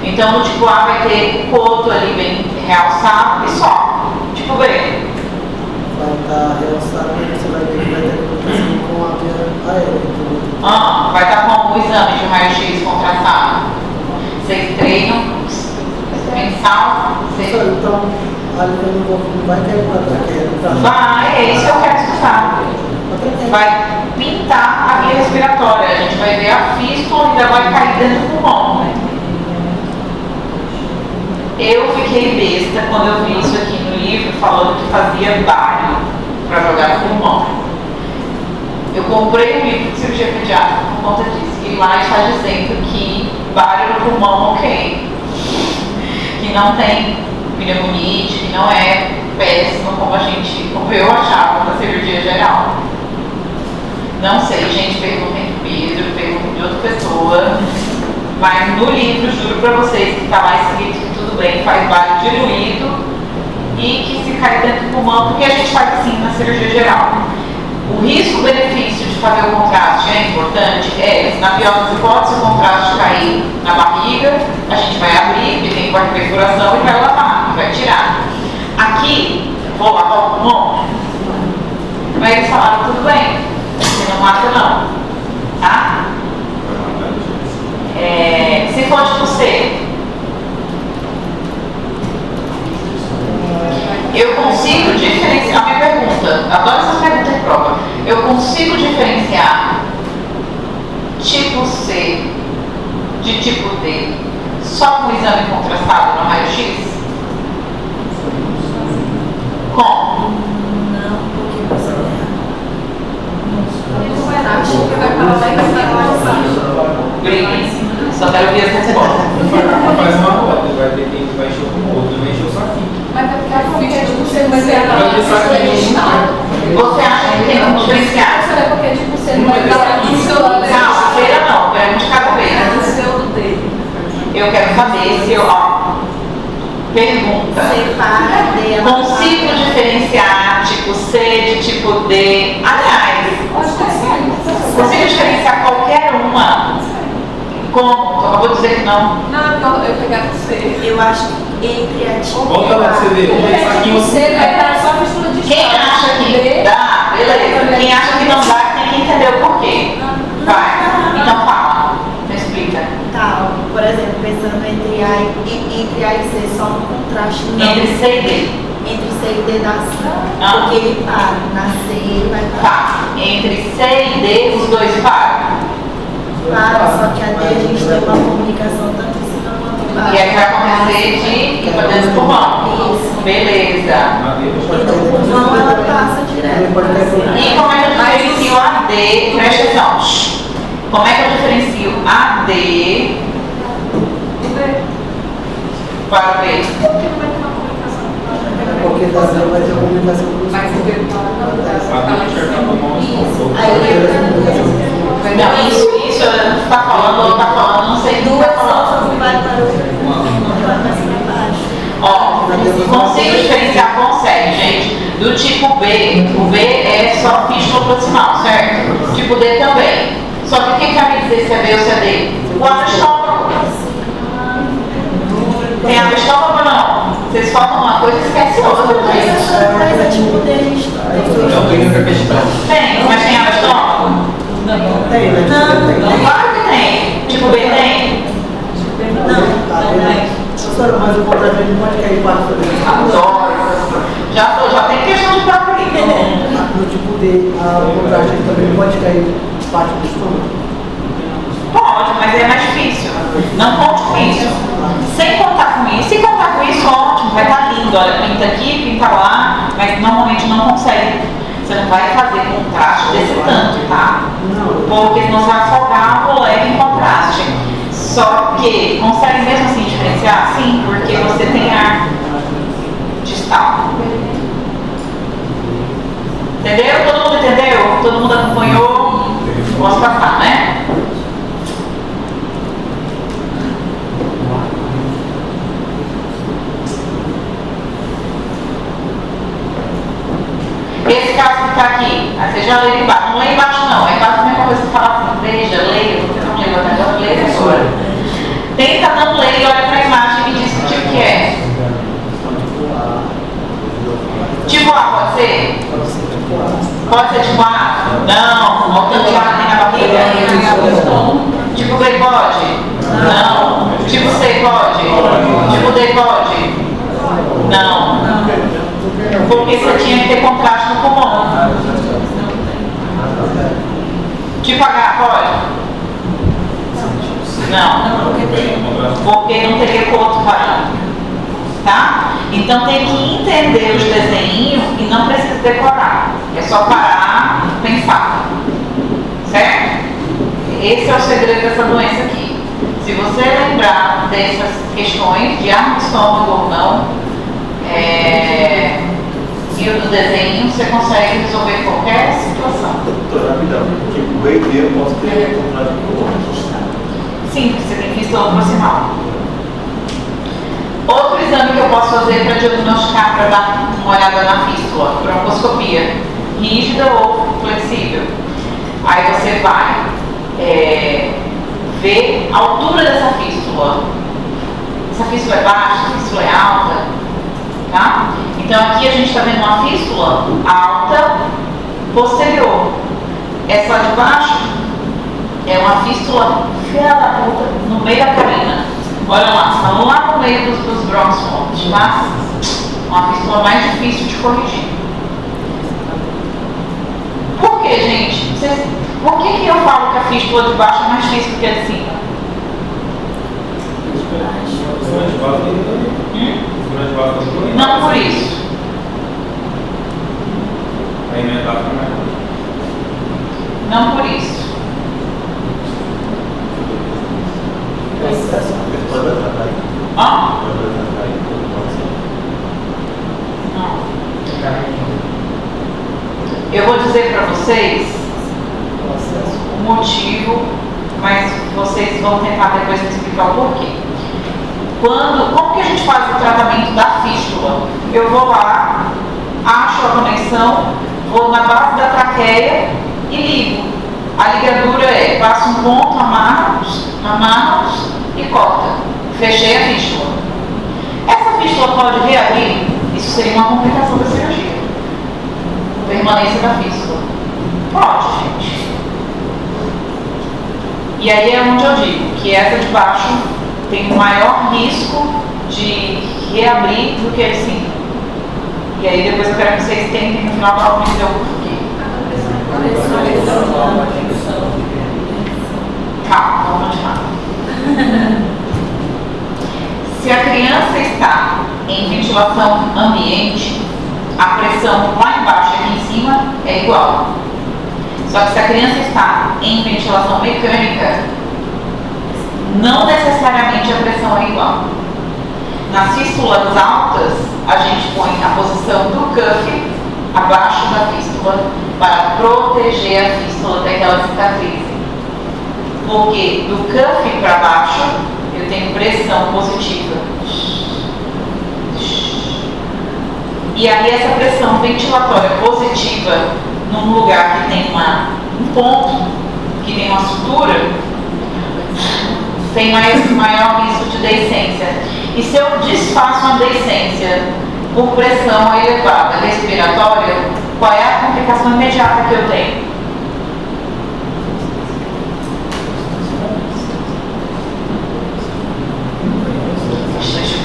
Então no tipo A vai ter o coto ali bem realçado e só. Tipo B.
Vai estar realçado e você vai ver que vai ter comunicação com a via aérea.
Vai estar com o exame de raio-x contrastado. Vocês treinam mensal?
Então, ali não vai cair para traqueia.
Vai, é isso que eu quero estudar. Vai pintar a via respiratória, a gente vai ver a fístula e ainda vai cair dentro do pulmão. Né? Eu fiquei besta quando eu vi isso aqui no livro falando que fazia bário para jogar no pulmão. Eu comprei um livro de cirurgia pediátrica por conta disso, e lá está dizendo que bário no pulmão ok, que não tem pneumonite, que não é péssimo como eu achava na cirurgia geral. Não sei, gente, perguntem do Pedro, perguntem de outra pessoa, mas no livro, juro pra vocês que está lá escrito que tudo bem, faz bário diluído e que se cai dentro do pulmão, porque a gente faz assim na cirurgia geral. O risco-benefício de fazer o contraste é importante? É, na pior das hipóteses, o contraste cair na barriga, a gente vai abrir, porque tem perfuração, e vai lavar, vai tirar. Aqui, vou lavar o pulmão, mas eles falaram, tudo bem. Você não mata não, tá? Se for tipo C, eu consigo diferenciar, a minha pergunta, adoro essas perguntas de prova, eu consigo diferenciar tipo C de tipo D só com o exame contrastado no raio-x? Como?
Não, porque você acho que vai falar lá em cima.
Briguem. Só quero ver as respostas.
Faz uma roda, vai ter quem vai encher o outro, vai encher o saquinho.
Mas é porque a ficha tipo você vai ser
Você acha que tem como diferenciar?
Será porque tipo você não vai dar
Não, a feira não. eu quero saber se eu. Ó, pergunta.
Separa D.
Consigo diferenciar tipo C de tipo D? Aliás, consigo diferenciar qualquer uma? Como? Tu acabou de dizer que não.
Não, eu pegava C.
Eu acho que entre a tipo
Volta lá pra você ver.
Porque C vai dar só a mistura de
Quem acha que dá, beleza. Quem acha que não dá, tem que entender o porquê. Vai. Então fala. Me explica.
tal. Por exemplo, pensando entre A e C, só no contraste. Não.
Entre C e D.
Entre C e D dá C.
Ah.
Porque ele para. Na C ele vai parar.
Tá. Entre C e D, os dois param.
Para, só que a D a gente tem uma comunicação tanto em cima quanto embaixo.
E aí vai acontecer de ir pra dentro do pulmão.
Isso.
Beleza.
Então, o pulmão ela passa direto.
E como é que eu diferencio a D? Presta atenção. Como é que eu diferencio a D para o B?
Porque da Z vai ter uma comunicação com os
Mas o B
Não, isso tá falando, não sei o que
Duas
tá falando.
forças vai para o baixo.
Ó, consigo diferenciar, consegue, gente. Do tipo B, o B é só fístula proximal, certo? Tipo D também. Só que quem vai me dizer se é B ou se é D? O abestômago. Tem abestômago ou não? Vocês faltam uma coisa e esquecem outra, gente.
Mas a tipo D a gente
Não tem outra questão.
Tem, mas tem abestômago?
Tem, né? Tem.
Claro que tem. Tipo B tem?
Tá vendo? Professora, mas o contrato ele pode cair parte também.
Adoro. Já tem questão de próprio aí.
No tipo D, o contrato ele também pode cair parte do estômago.
Pode, mas é mais difícil. Não conte com isso. Sem contar com isso. Se contar com isso, ótimo, vai estar lindo. Olha, pinta aqui, pinta lá, mas normalmente não consegue. Você não vai fazer contraste desse tanto, tá? Porque senão você vai afogar a moleque em contraste. Só que consegue mesmo assim diferenciar? Sim, porque você tem ar distal. Entendeu? Todo mundo entendeu? Todo mundo acompanhou? Posso passar, né? Esse caso que está aqui, aí você já lê embaixo. Não lê embaixo não, é quase a mesma coisa que falar assim, veja, leia, você não leu até agora, leia agora. Tenta não ler e olha para a imagem e me diz que tipo que é. Tipo A pode ser? Pode ser tipo A? Não, não tanto de A tem na barriga. Tipo B pode? Não. Tipo C pode? Tipo D pode? Não. Porque você tinha que ter contraste no pulmão. Tipo H pode? Não. Porque não teria outro parâmetro. Tá? Então tem que entender os desenhos e não precisa decorar. É só parar e pensar. Certo? Esse é o segredo dessa doença aqui. Se você lembrar dessas questões de ar no estômago ou não, e o do desenho, você consegue resolver qualquer situação.
Doutora, rapidão, tipo, o EID eu posso ter contrato com o outro.
Sim, porque você tem fístula proximal. Outro exame que eu posso fazer para diagnosticar, para dar uma olhada na fístula, broncoscopia, rígida ou flexível. Aí você vai ver a altura dessa fístula. Essa fístula é baixa, essa fístula é alta, tá? Então aqui a gente está vendo uma fístula alta posterior. Essa de baixo é uma fístula filha da puta no meio da carina. Olha lá, está lá no meio dos brônquios, tá? Uma fístula mais difícil de corrigir. Por que, gente? Por que eu falo que a fístula de baixo é mais difícil do que a de cima? Não por isso. Não por isso. Ó. Não. Eu vou dizer para vocês o motivo, mas vocês vão tentar depois me explicar o porquê. Como que a gente faz o tratamento da fístula? Eu vou lá, acho a conexão, vou na base da traqueia e ligo. A ligadura é, passo um ponto, amarro e corta. Fechei a fístula. Essa fístula pode reabrir? Isso seria uma complicação da cirurgia. Permanência da fístula. Pode, gente. E aí é onde eu digo que essa de baixo tem um maior risco de reabrir do que a de cima. E aí depois eu quero que vocês tentem no final para me dizer o porquê. Calma, vamos continuar. Se a criança está em ventilação ambiente, a pressão lá embaixo e aqui em cima é igual. Só que se a criança está em ventilação mecânica, não necessariamente a pressão é igual. Nas fístulas altas, a gente põe a posição do cuff abaixo da fístula para proteger a fístula daquela cicatriz. Porque do cuff para baixo, eu tenho pressão positiva. E aí essa pressão ventilatória positiva num lugar que tem um ponto, que tem uma sutura, tem maior risco de deiscência. E se eu desfaço uma deiscência por pressão elevada respiratória, qual é a complicação imediata que eu tenho?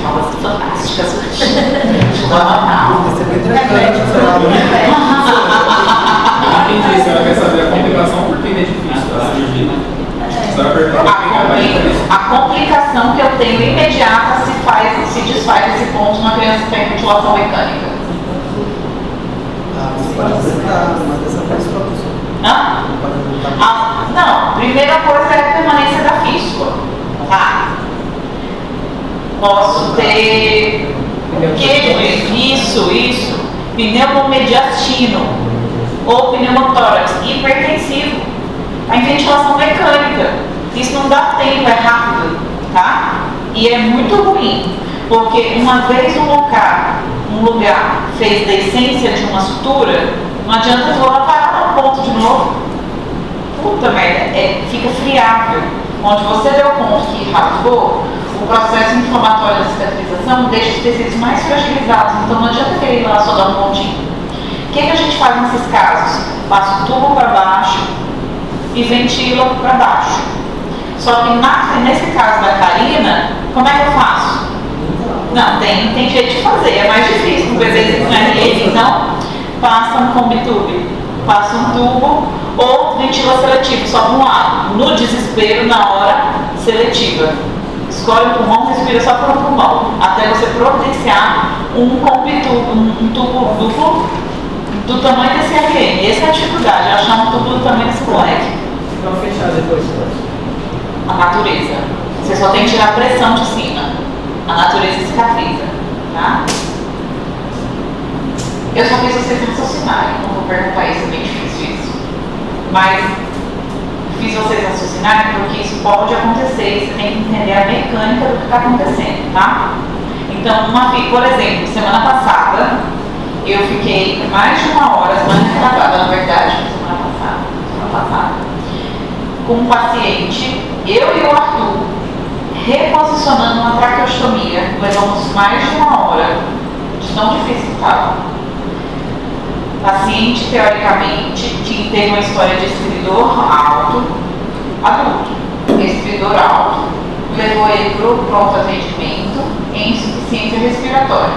Falas fantásticas.
Você bem tranquilo.
Entendi, a senhora quer saber a complicação por que é difícil a cirurgia. A senhora pergunta
a complicação que eu tenho imediata se desfaz esse ponto na criança que tem ventilação mecânica.
Você pode apresentar uma dessa fístula, professor?
Não, primeira coisa é a permanência da fístula. Tá? Posso ter isso, pneumomediastino ou pneumotórax hipertensivo. A ventilação mecânica, isso não dá tempo, é rápido, tá? E é muito ruim, porque uma vez um lugar fez deiscência de uma sutura, não adianta eu parar no ponto de novo. Puta merda, fica friável. Onde você deu o ponto que rasgou, o processo inflamatório da cicatrização deixa os tecidos mais fragilizados, então não adianta querer ir lá só dar um pontinho. O que a gente faz nesses casos? Passa o tubo para baixo e ventila para baixo. Só que nesse caso da Karina, como é que eu faço? Não, tem jeito de fazer, é mais difícil, um bebezinho RN, então passa um combitube, passa um tubo ou ventila seletivo, só para um lado, no desespero, na hora seletiva. Escolhe o pulmão, respira só por um pulmão, até você providenciar um combitubo, um tubo duplo do tamanho desse RN. Essa é a dificuldade, é achar um tubo do tamanho desse moleque.
Para fechar depois,
A natureza. Você só tem que tirar a pressão de cima. A natureza cicatriza, tá? Eu só fiz vocês raciocinarem, não vou perguntar isso, é bem difícil isso. Mas fiz vocês raciocinarem porque isso pode acontecer e você tem que entender a mecânica do que está acontecendo, tá? Então, por exemplo, semana passada, eu fiquei mais de uma hora, semana retrasada, na verdade, semana passada, com um paciente, eu e o Arthur, reposicionando uma traqueostomia, levamos mais de uma hora, de tão difícil que estava. Paciente, teoricamente, que teve uma história de estridor alto, adulto, estridor alto, levou ele para o pronto atendimento em insuficiência respiratória.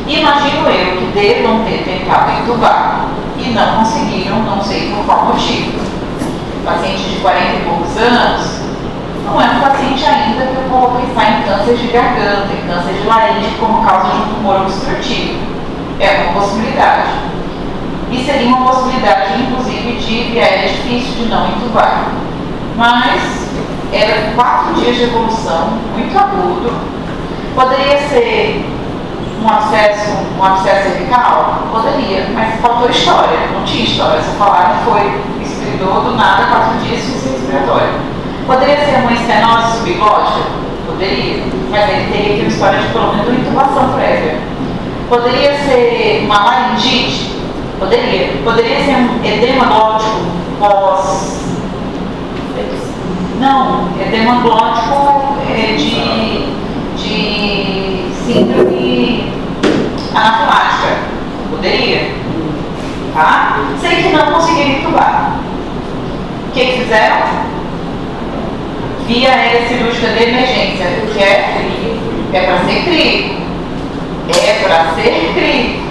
Imagino eu que devam ter tentado entubar e não conseguiram, não sei por qual motivo. Paciente de 40 e poucos anos, não é um paciente ainda que eu vou pensar em câncer de garganta, em câncer de laringe como causa de um tumor obstrutivo. É uma possibilidade. E seria uma possibilidade, inclusive, de via aérea difícil de não entubar. Mas era 4 dias de evolução, muito agudo. Poderia ser um abscesso cervical? Poderia, mas faltou história, não tinha história. Só falaram que foi estridor do nada, 4 dias de insuficiência respiratória. Poderia ser uma estenose subglótica? Poderia, mas ele teria que ter uma história de pelo menos uma intubação prévia. Poderia ser uma laringite? Poderia. Poderia ser um edema glótico pós... Não, edema glótico é de síndrome anafilática. Poderia. Tá? Sei que não conseguiria intubar. O que fizeram? Via aérea cirúrgica de emergência, que é para ser CRI. É para ser CRI.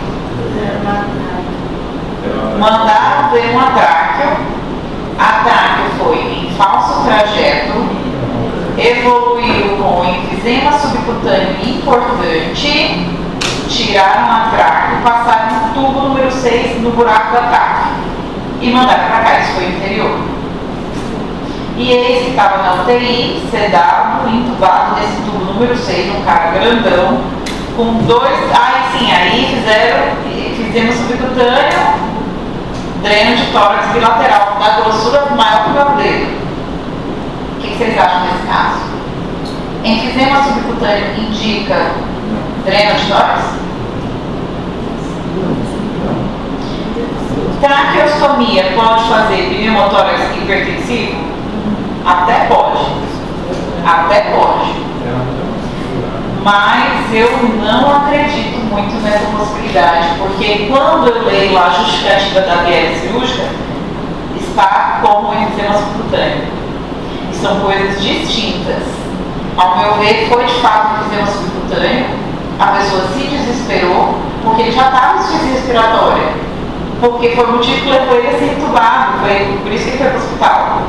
Mandaram ver uma tráqueo. A tráqueo foi em falso trajeto, evoluiu com enfisema subcutâneo importante, tiraram a tráqueo, passaram no tubo número 6 no buraco da tráqueo e mandaram para cá. Isso foi interior. E esse que estava na UTI, sedado, entubado nesse tubo número 6, um cara grandão, com dois. Aí fizemos subcutâneo, dreno de tórax bilateral, da grossura maior que o meu dedo. O que vocês acham nesse caso? Enfisema subcutâneo indica dreno de tórax? Traqueostomia pode fazer pneumotórax hipertensivo? Até pode. Até pode. Mas eu não acredito muito nessa possibilidade, porque quando eu leio lá a justificativa da diálise cirúrgica, está como enfisema subcutâneo. E são coisas distintas. Ao meu ver, foi de fato enfisema subcutâneo, a pessoa se desesperou, porque ele já estava em insuficiência respiratória, porque foi o motivo que levou ele a ser entubado, foi por isso que ele foi para o hospital.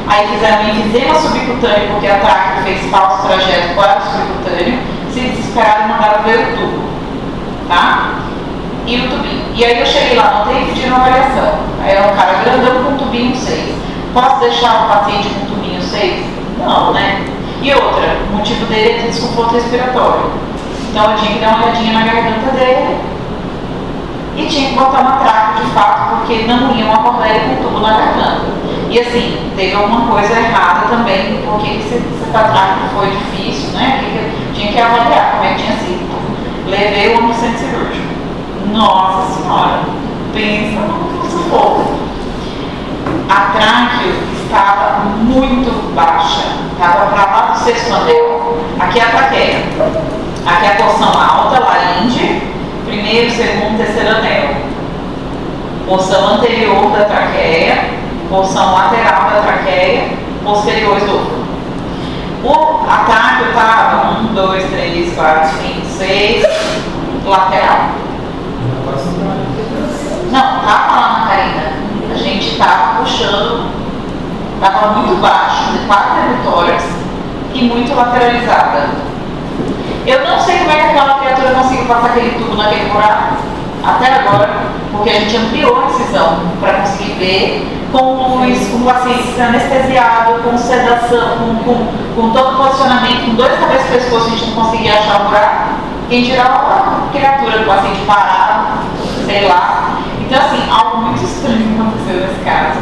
Aí fizeram enfisema subcutâneo, porque a tráqueo fez falso trajeto para o subcutâneo, se desesperaram e mandaram ver o tubo, tá? E o tubinho. E aí eu cheguei lá, não tem que pedir uma avaliação. Aí era um cara grandão com tubinho 6. Posso deixar o paciente com tubinho 6? Não, né? E outra, o motivo dele é de desconforto respiratório. Então eu tinha que dar uma olhadinha na garganta dele e tinha que botar uma tráqueo de fato, porque não iam acordar ele com tubo na garganta. E assim, teve alguma coisa errada também, porque esse tráqueo foi difícil, né? Tinha que avaliar como é que tinha sido. Levei o homem no centro cirúrgico. Nossa Senhora, pensa no sufoco. A tráqueo estava muito baixa, estava para lá do sexto anel. Aqui é a traqueia. Aqui é a porção alta, laríngea, primeiro, segundo, terceiro anel. Porção anterior da traqueia, porção lateral da traqueia, posterior esôfago. A tráqueo estava 1, 2, 3, 4, 5, 6, lateral. Não, estava lá na Karina. A gente estava puxando, estava muito baixo, de 4 tórax e muito lateralizada. Eu não sei como é que aquela criatura conseguiu passar aquele tubo naquele buraco, até agora, porque a gente ampliou a incisão para conseguir ver, com luz, com o paciente anestesiado, com sedação, com todo o posicionamento, com 2 cabeças do pescoço, a gente não conseguia achar o buraco. Quem dirá a criatura do paciente parado, sei lá. Então, assim, algo muito estranho aconteceu nesse caso.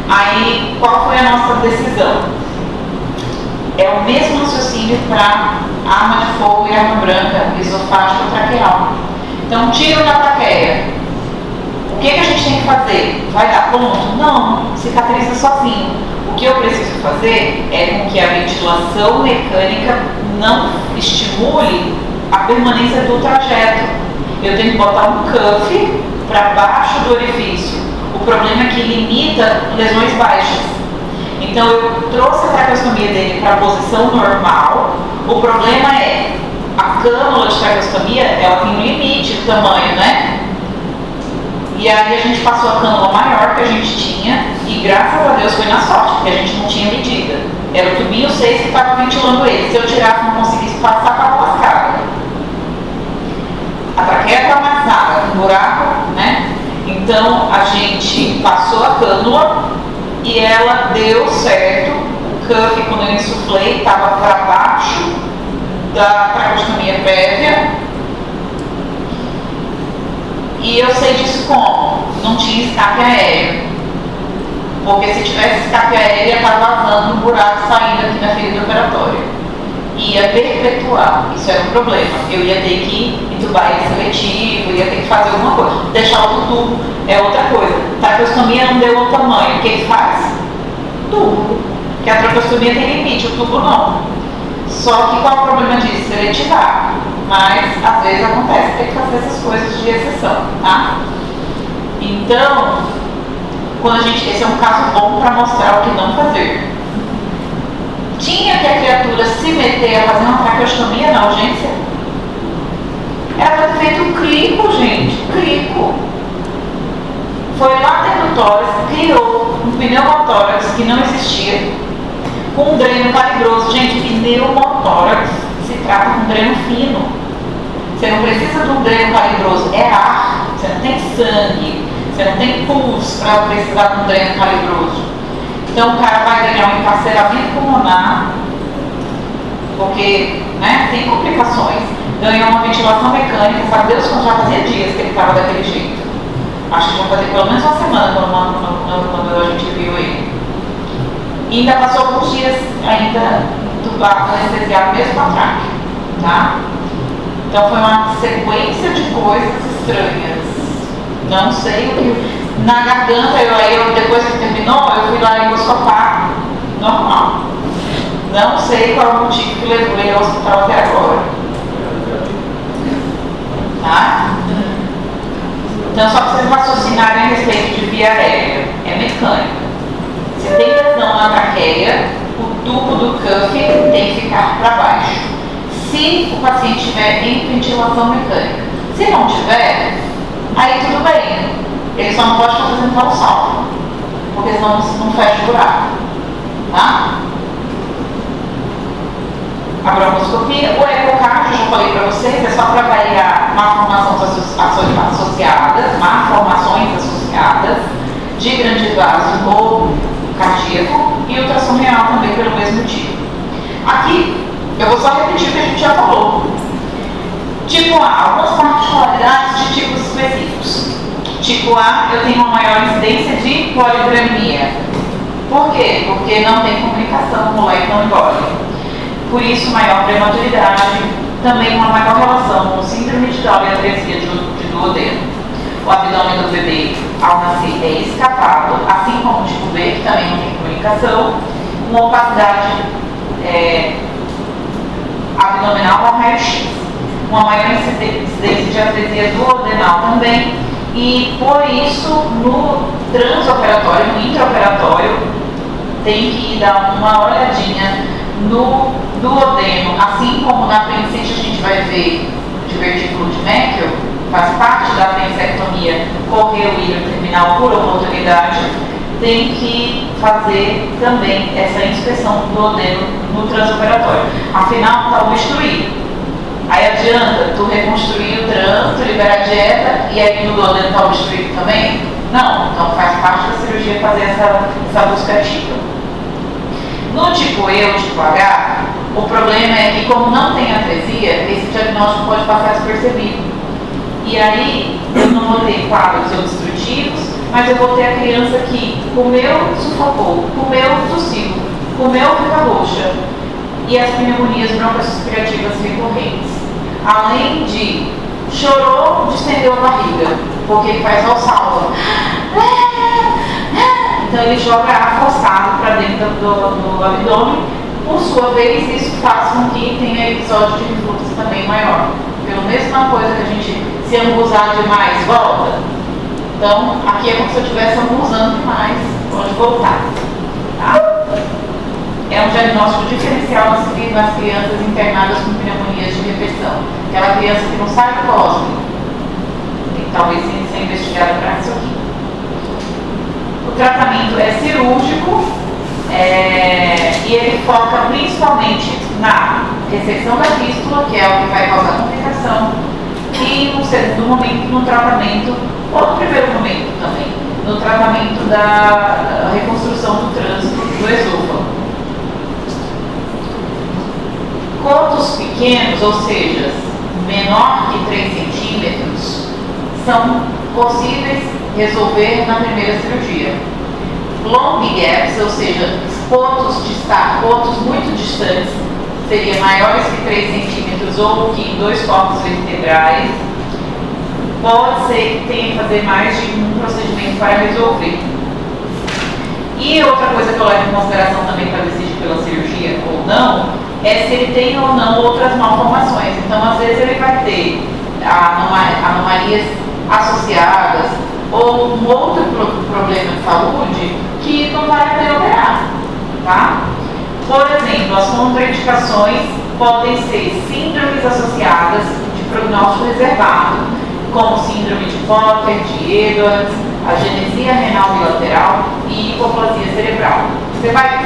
Aí, qual foi a nossa decisão? É o mesmo raciocínio para arma de fogo e arma branca, esofágico traqueal. Então, tiro da traqueia. O que a gente tem que fazer? Vai dar ponto? Não, cicatriza sozinho. O que eu preciso fazer é com que a ventilação mecânica não estimule a permanência do trajeto. Eu tenho que botar um cuff para baixo do orifício. O problema é que limita lesões baixas. Então eu trouxe a traqueostomia dele para a posição normal. O problema é a cânula de traqueostomia, ela tem um limite do tamanho, né? E aí a gente passou a cânula maior que a gente tinha e graças a Deus foi na sorte, porque a gente não tinha medida. Era o tubinho 6 que estava ventilando ele. Se eu tirasse, não conseguisse passar, estava lascada. A traqueia está amassada, um buraco, né? Então a gente passou a cânula e ela deu certo. O cuff, quando eu insuflei, estava para baixo da traqueostomia prévia. E eu sei disso como? Não tinha escape aéreo. Porque se tivesse escape aéreo, ia estar vazando um buraco saindo aqui na ferida operatória. ia perpetuar. Isso era um problema. Eu ia ter que entubar ele seletivo, ia ter que fazer alguma coisa. Deixar outro tubo é outra coisa. Traqueostomia não deu o tamanho. O que ele faz? Tubo. Porque a traqueostomia tem limite, o tubo não. Só que qual é o problema disso? Seletivar. Mas às vezes acontece ter que fazer essas coisas de exceção, tá? Então, esse é um caso bom para mostrar o que não fazer. Tinha que a criatura se meter a fazer uma traqueostomia na urgência? Era para ter feito um clico, gente. Clico. Foi lá dentro do tórax, criou um pneumotórax que não existia, com um dreno calibroso. Gente, pneumotórax se trata de um dreno fino. Você não precisa de um dreno calibroso, é ar. Você não tem sangue, você não tem pulso para precisar de um dreno calibroso. Então o cara vai ganhar um encarceramento pulmonar, porque tem complicações. Ganhou uma ventilação mecânica, sabe Deus quando já fazia dias que ele estava daquele jeito. Acho que já fazia pelo menos uma semana quando a gente viu ele. E ainda passou alguns dias ainda entubado, anestesiado mesmo com a traque, tá? Então foi uma sequência de coisas estranhas. Não sei o que... Na garganta, depois que terminou, eu fui lá endoscopar, normal. Não sei qual é o motivo que levou ele ao hospital até agora. Tá? Então, só para vocês raciocinarem a respeito de via aérea, é mecânica. Se tem lesão na traqueia, o tubo do cuff tem que ficar para baixo. Se o paciente estiver em ventilação mecânica. Se não tiver, aí tudo bem. Ele só não pode estar fazendo tal salto, porque senão não fecha o buraco. Tá? A broncoscopia, o ecocardio, eu já falei para vocês, é só para avaliar malformações associadas de grandes vasos ou cardíaco e ultrassom real também pelo mesmo motivo. Aqui, eu vou só repetir o que a gente já falou. Tipo A, algumas particularidades de tipos específicos. Tipo A, eu tenho uma maior incidência de poligramia. Por quê? Porque não tem comunicação molécula-embólica. Por isso, maior prematuridade, também uma maior relação com síndrome de Down e atresia de duodeno. O abdômen do bebê, ao nascer, é escapado, assim como o tipo B, que também não tem comunicação, uma opacidade abdominal ao raio-x. Uma maior incidência de atresia duodenal também. E por isso, no transoperatório, no intraoperatório, tem que dar uma olhadinha no duodeno, assim como na apendicite a gente vai ver divertículo de Meckel, faz parte da apendicectomia, correr o hígado terminal por oportunidade, tem que fazer também essa inspeção do duodeno no transoperatório. Afinal, está obstruído. Aí adianta tu reconstruir o trânsito, liberar a dieta e aí no duodeno está obstruído também? Não, então faz parte da cirurgia fazer essa busca ativa. No tipo E ou tipo H, o problema é que como não tem atresia, esse diagnóstico pode passar despercebido. E aí eu não vou ter quadros obstrutivos, mas eu vou ter a criança que comeu, sufocou, comeu, tossiu, comeu, fica roxa. E as pneumonias broncoaspirativas recorrentes. Além de chorou, distendeu a barriga, porque ele faz valsalva. Então ele joga ar forçado para dentro do abdômen. Por sua vez, isso faz com que tenha episódio de refluxo também maior. Pela mesma coisa que a gente se ambuzar demais, volta. Então, aqui é como se eu estivesse ambuzando demais, pode voltar. Tá? É um diagnóstico diferencial nas crianças internadas com pneumonias de repetição. Aquela criança que não sai do cosmo. Tem que talvez ser investigada para isso aqui. O tratamento é cirúrgico e ele foca principalmente na ressecção da fístula, que é o que vai causar complicação, e no segundo momento, no tratamento, ou no primeiro momento também, no tratamento da reconstrução do trânsito do esôfago. Cotos pequenos, ou seja, menor que 3 centímetros, são possíveis resolver na primeira cirurgia. Long gaps, ou seja, cotos muito distantes, seria maiores que 3 centímetros ou que em 2 corpos vertebrais, pode ser que tenha que fazer mais de um procedimento para resolver. E outra coisa que eu levo em consideração também para decidir pela cirurgia ou não, é se ele tem ou não outras malformações. Então, às vezes, ele vai ter anomalias associadas ou um outro problema de saúde que não vale a pena operar, tá? Por exemplo, as contraindicações podem ser síndromes associadas de prognóstico reservado, como síndrome de Potter, de Edwards, agenesia renal bilateral e hipoplasia cerebral. Você vai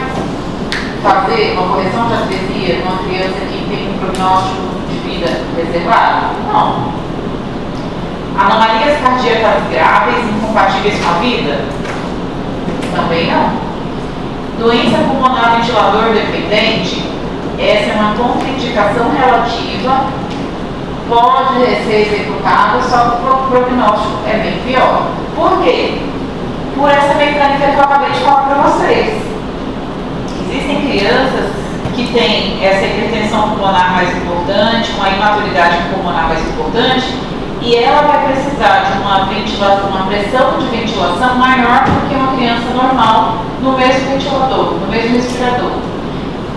fazer uma correção de atresia numa criança que tem um prognóstico de vida reservado? Não. Anomalias cardíacas graves incompatíveis com a vida? Também não. Doença pulmonar ventilador dependente? Essa é uma contraindicação relativa, pode ser executada, só que o prognóstico é bem pior. Por quê? Por essa mecânica que eu acabei de falar para vocês. Existem crianças que têm essa hipertensão pulmonar mais importante, uma imaturidade pulmonar mais importante, e ela vai precisar de uma pressão de ventilação maior do que uma criança normal no mesmo ventilador, no mesmo respirador.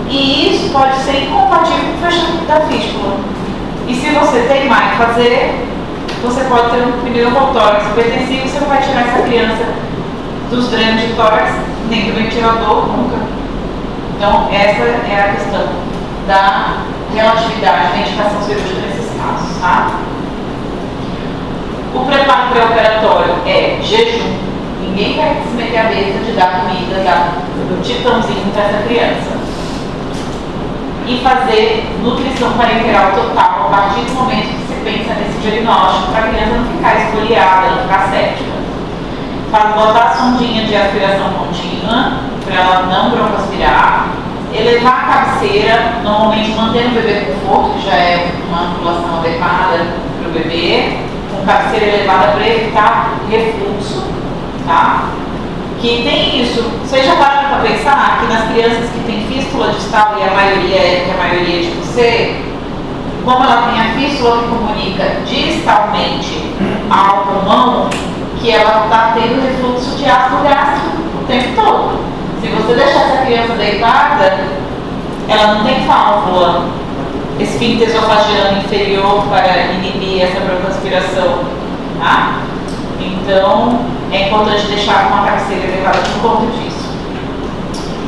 E isso pode ser incompatível com o fechamento da fístula. E se você teimar em fazer, você pode ter um pneumotórax hipertensivo, você não vai tirar essa criança dos drenos de tórax, nem do ventilador, nunca. Então, essa é a questão da relatividade da indicação cirúrgica nesses casos, tá? O preparo pré-operatório é jejum. Ninguém vai se meter a besta de dar comida, dar titãozinho para essa criança. E fazer nutrição parenteral total a partir do momento que se pensa nesse diagnóstico, para a criança não ficar esfoliada, não ficar séptica. Botar a sondinha de aspiração contínua, para ela não broncoaspirar. Elevar a cabeceira, normalmente mantendo o bebê com conforto, que já é uma angulação adequada para o bebê, com cabeceira elevada para evitar refluxo, tá? Que tem isso. Vocês já pararam para pensar que nas crianças que têm fístula distal, e a maioria é tipo C, como ela tem a fístula que comunica distalmente ao pulmão, que ela está tendo refluxo de ácido gástrico o tempo todo. Se você deixar essa criança deitada, ela não tem válvula esfíncter esofagiano inferior para inibir essa broncoaspiração, tá? Então, é importante deixar com a cabeceira elevada por conta disso.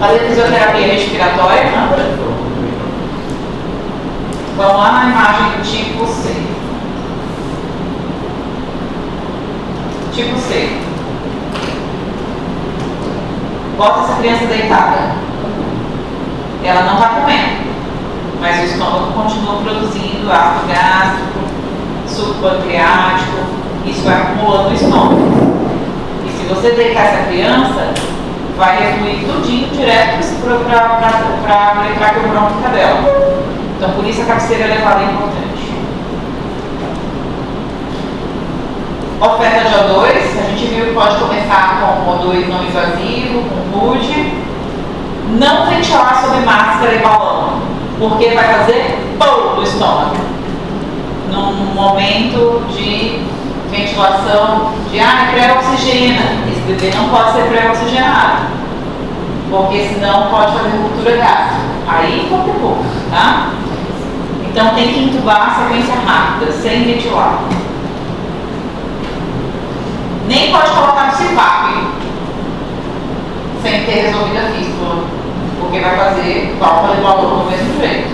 Fazer fisioterapia respiratória, né? Vamos lá na imagem do tipo C. Tipo C. Bota essa criança deitada. Ela não está comendo, mas o estômago continua produzindo ácido gástrico, suco pancreático, isso vai acumulando no estômago. E se você deitar essa criança, vai refluir tudinho direto para a traqueobronquica dela. Então, por isso a cabeceira elevada é importante. Oferta de O2, a gente viu que pode começar com O2 não invasivo, com PUD. Não ventilar sob máscara e balão, porque vai fazer pão no estômago. Num momento de ventilação de pré-oxigena, esse bebê não pode ser pré-oxigenado, porque senão pode fazer ruptura gástrica. Aí complicou, tá? Então tem que intubar a sequência rápida, sem ventilar. Nem pode colocar no CPAP sem ter resolvido a fístula, porque vai fazer válvula de balão do mesmo jeito.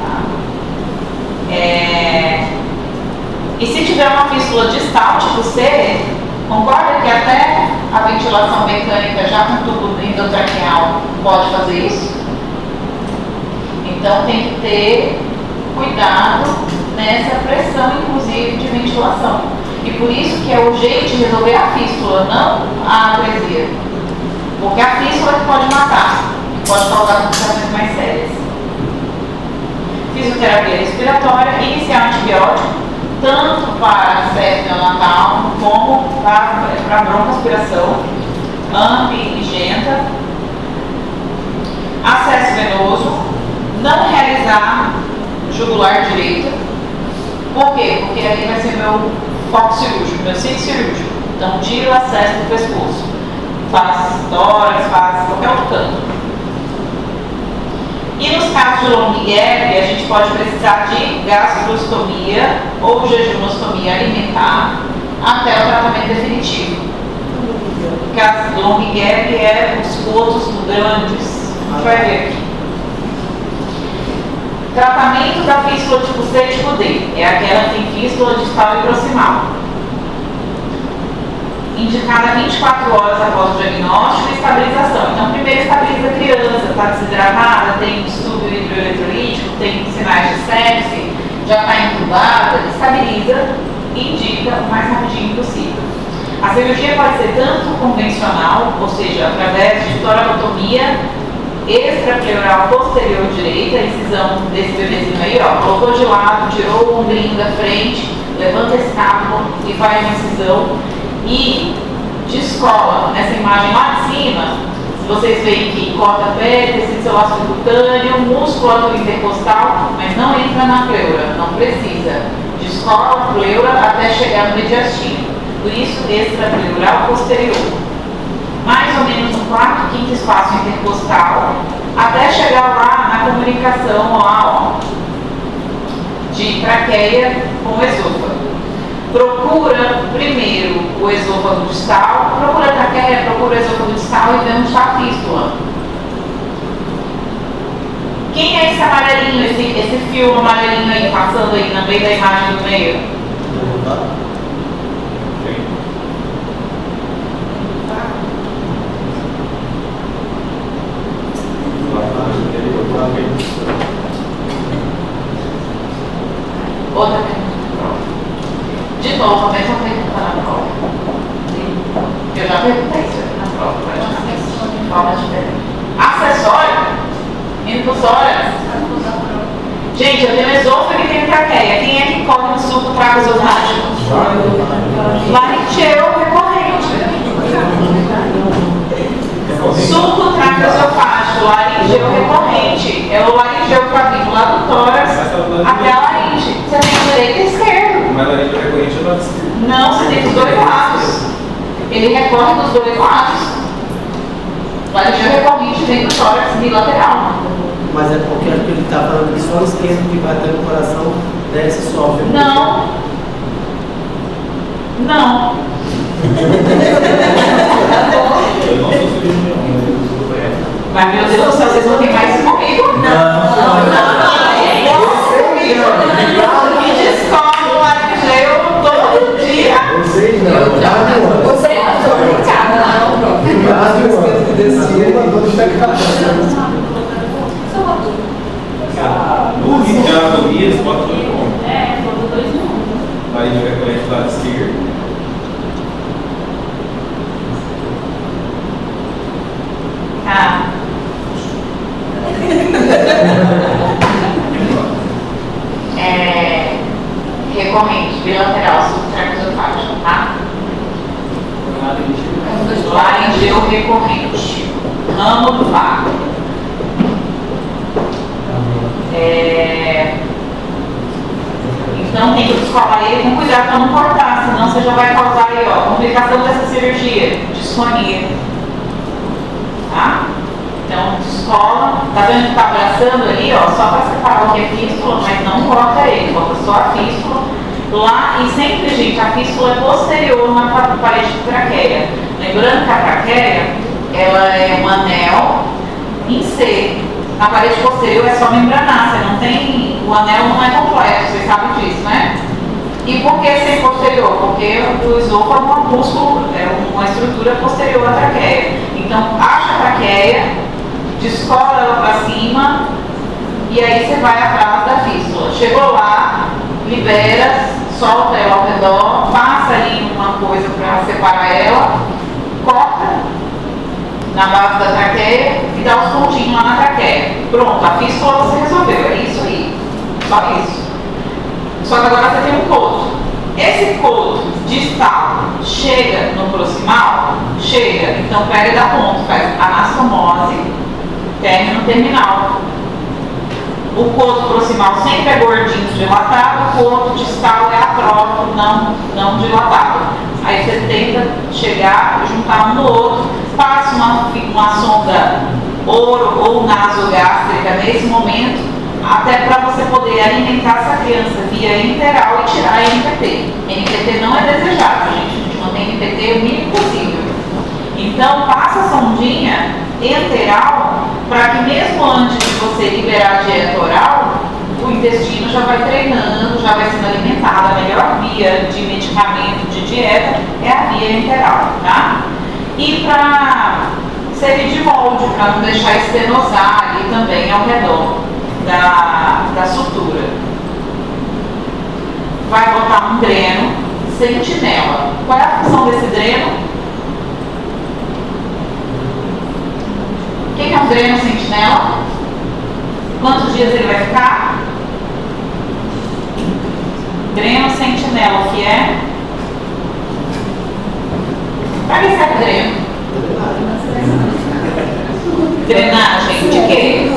Tá? E se tiver uma fístula distal, tipo C, concorda que até a ventilação mecânica já com tubo endotraqueal pode fazer isso? Então tem que ter cuidado nessa pressão, inclusive, de ventilação. E por isso que é urgente resolver a fístula, não a atresia. Porque a fístula que pode matar, pode causar complicações mais sérias. Fisioterapia respiratória, iniciar antibiótico, tanto para sepse neonatal como para broncoaspiração, AMP e GENTA. Acesso venoso, não realizar Por quê? Porque aí vai ser meu foco cirúrgico, meu sítio cirúrgico. Então, tira o acesso do pescoço. Faz tórax, faz qualquer outro canto. E nos casos de long gap, a gente pode precisar de gastrostomia ou jejunostomia alimentar até o tratamento definitivo. Porque long gap é os cotos grandes. A gente vai ver aqui. Tratamento da fístula tipo C e tipo D. É aquela que tem fístula distal e proximal. Indicada 24 horas após o diagnóstico e estabilização. Então, primeiro estabiliza a criança, está desidratada, tem distúrbio hidroeletrolítico, tem sinais de sepse, já está entubada, estabiliza e indica o mais rapidinho possível. A cirurgia pode ser tanto convencional, ou seja, através de toracotomia extrapleural posterior direita, a incisão desse bebezinho aí, ó, colocou de lado, tirou o ombrinho da frente, levanta a escápula e faz uma incisão. E descola, nessa imagem lá de cima, vocês veem que corta pele, tecido celular subcutâneo, músculo intercostal, mas não entra na pleura, não precisa. Descola a pleura até chegar no mediastino. Por isso, extrapleural posterior. Mais ou menos no quarto, quinto espaço intercostal, até chegar lá na comunicação lá, ó, de traqueia com o esôfago. Procura primeiro o esôfago distal, procura a traqueia, procura o esôfago distal e vê onde está a fístula. Quem é esse amarelinho, esse fio amarelinho aí, passando aí no meio da imagem do meio? Outra pergunta. De novo, a mesma pergunta na prova. Eu já perguntei isso aqui na prova, praticamente. Formas diferentes. Acessório? Infusória? Gente, eu tenho esôfago e tenho traqueia. Quem é que corre no suco traqueosofágico? Laringeu recorrente. Suco traqueosofágico, laringeu recorrente. É o laringeu que vai vir lá do tórax até a laringe. Você tem o direito e esquerdo.
Mas laringeu recorrente é lado esquerdo.
Não, você tem dos dois lados. Ele recorre dos dois lados. Laringeu recorrente vem do tórax bilateral.
Mas é porque acho que ele está falando que só o esquerdo que vai até o coração desce e sobe.
Não. Não.
Eu não sou cirurgião.
Mas, meu Deus do céu, vocês vão ter mais isso comigo? Que descobre o laringeu todo dia.
Vocês não.
Você
No ritmo de anatomia, eles botam tudo como?
é, foram dois mundos.
Laringeu recorrente do lado esquerdo.
Tá. Recorrente, bilateral, subtraqueosofágico, tá? Laringeu recorrente. Ramo do vago. Então tem que descolar ele com cuidado para não cortar, senão você já vai causar aí, ó, complicação dessa cirurgia, disfonia. Tá? Então descola, tá vendo que tá abraçando ali, ó, só para separar o que é fístula, mas não corta ele, corta só a fístula. Lá, e sempre, gente, a fístula é posterior na parede de traqueia. Lembrando que a traqueia, ela é um anel em C. Na parede posterior é só membranácea, não tem, o anel não é completo, vocês sabem disso, né? E por que ser posterior? Porque o esôfago é um músculo, é uma estrutura posterior à traqueia. Então, acha a traqueia, descola ela para cima e aí você vai atrás da fístula. Chegou lá, libera, solta ela ao redor, passa ali uma coisa para separar ela, corta na base da traqueia e dá os pontinhos lá na traqueia. Pronto, a fístula você resolveu, é isso aí. Só isso. Só que agora você tem um coto. Esse coto distal chega no proximal? Chega. Então pega e dá ponto, faz anastomose, término terminal. O coto proximal sempre é gordinho dilatado, o coto distal é atrófio, não dilatado. Aí você tenta chegar, juntar um no outro, passa uma sonda ouro ou nasogástrica nesse momento, até para você poder alimentar essa criança via enteral e tirar a NPT. NPT não é desejável, gente. A gente mantém NPT o mínimo possível. Então, passa a sondinha enteral para que mesmo antes de você liberar a dieta oral, o intestino já vai treinando, já vai sendo alimentado. A melhor via de medicamento, de dieta, é a via enteral, tá? E para servir de molde, para não deixar estenosar ali também ao redor da sutura. Vai botar um dreno sentinela. Qual é a função desse dreno? O que é um dreno sentinela? Quantos dias ele vai ficar? Dreno sentinela, o que é? Para que serve dreno? Drenagem de quê?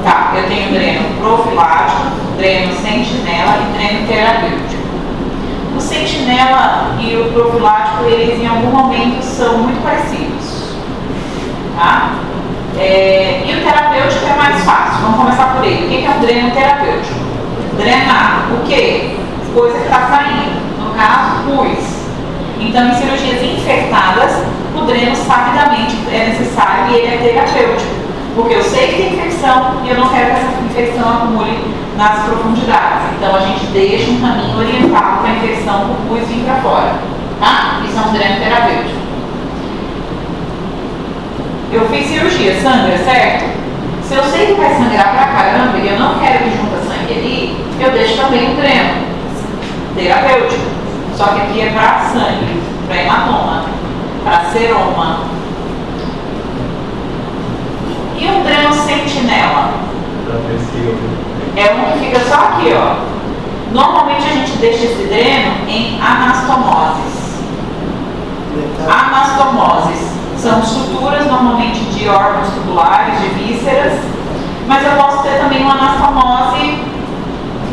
Tá, eu tenho dreno profilático, dreno sentinela e dreno terapêutico. O sentinela e o profilático, eles em algum momento são muito parecidos. Tá? E o terapêutico é mais fácil, vamos começar por ele. O que é um dreno terapêutico? Drenar o quê? Coisa que está saindo, no caso, pus. Então, em cirurgias infectadas, o dreno sabidamente é necessário e ele é terapêutico, porque eu sei que tem infecção e eu não quero que essa infecção acumule nas profundidades. Então, a gente deixa um caminho orientado para a infecção por pus vir para fora. Tá? Isso é um dreno terapêutico. Eu fiz cirurgia, sangra, certo? Se eu sei que vai sangrar pra caramba e eu não quero que junta sangue ali, eu deixo também um dreno terapêutico. Só que aqui é para sangue, para hematoma, para seroma. E um dreno sentinela? É um que fica só aqui, ó. Normalmente a gente deixa esse dreno em anastomoses. Anastomoses são suturas normalmente de órgãos tubulares, de vísceras, mas eu posso ter também uma anastomose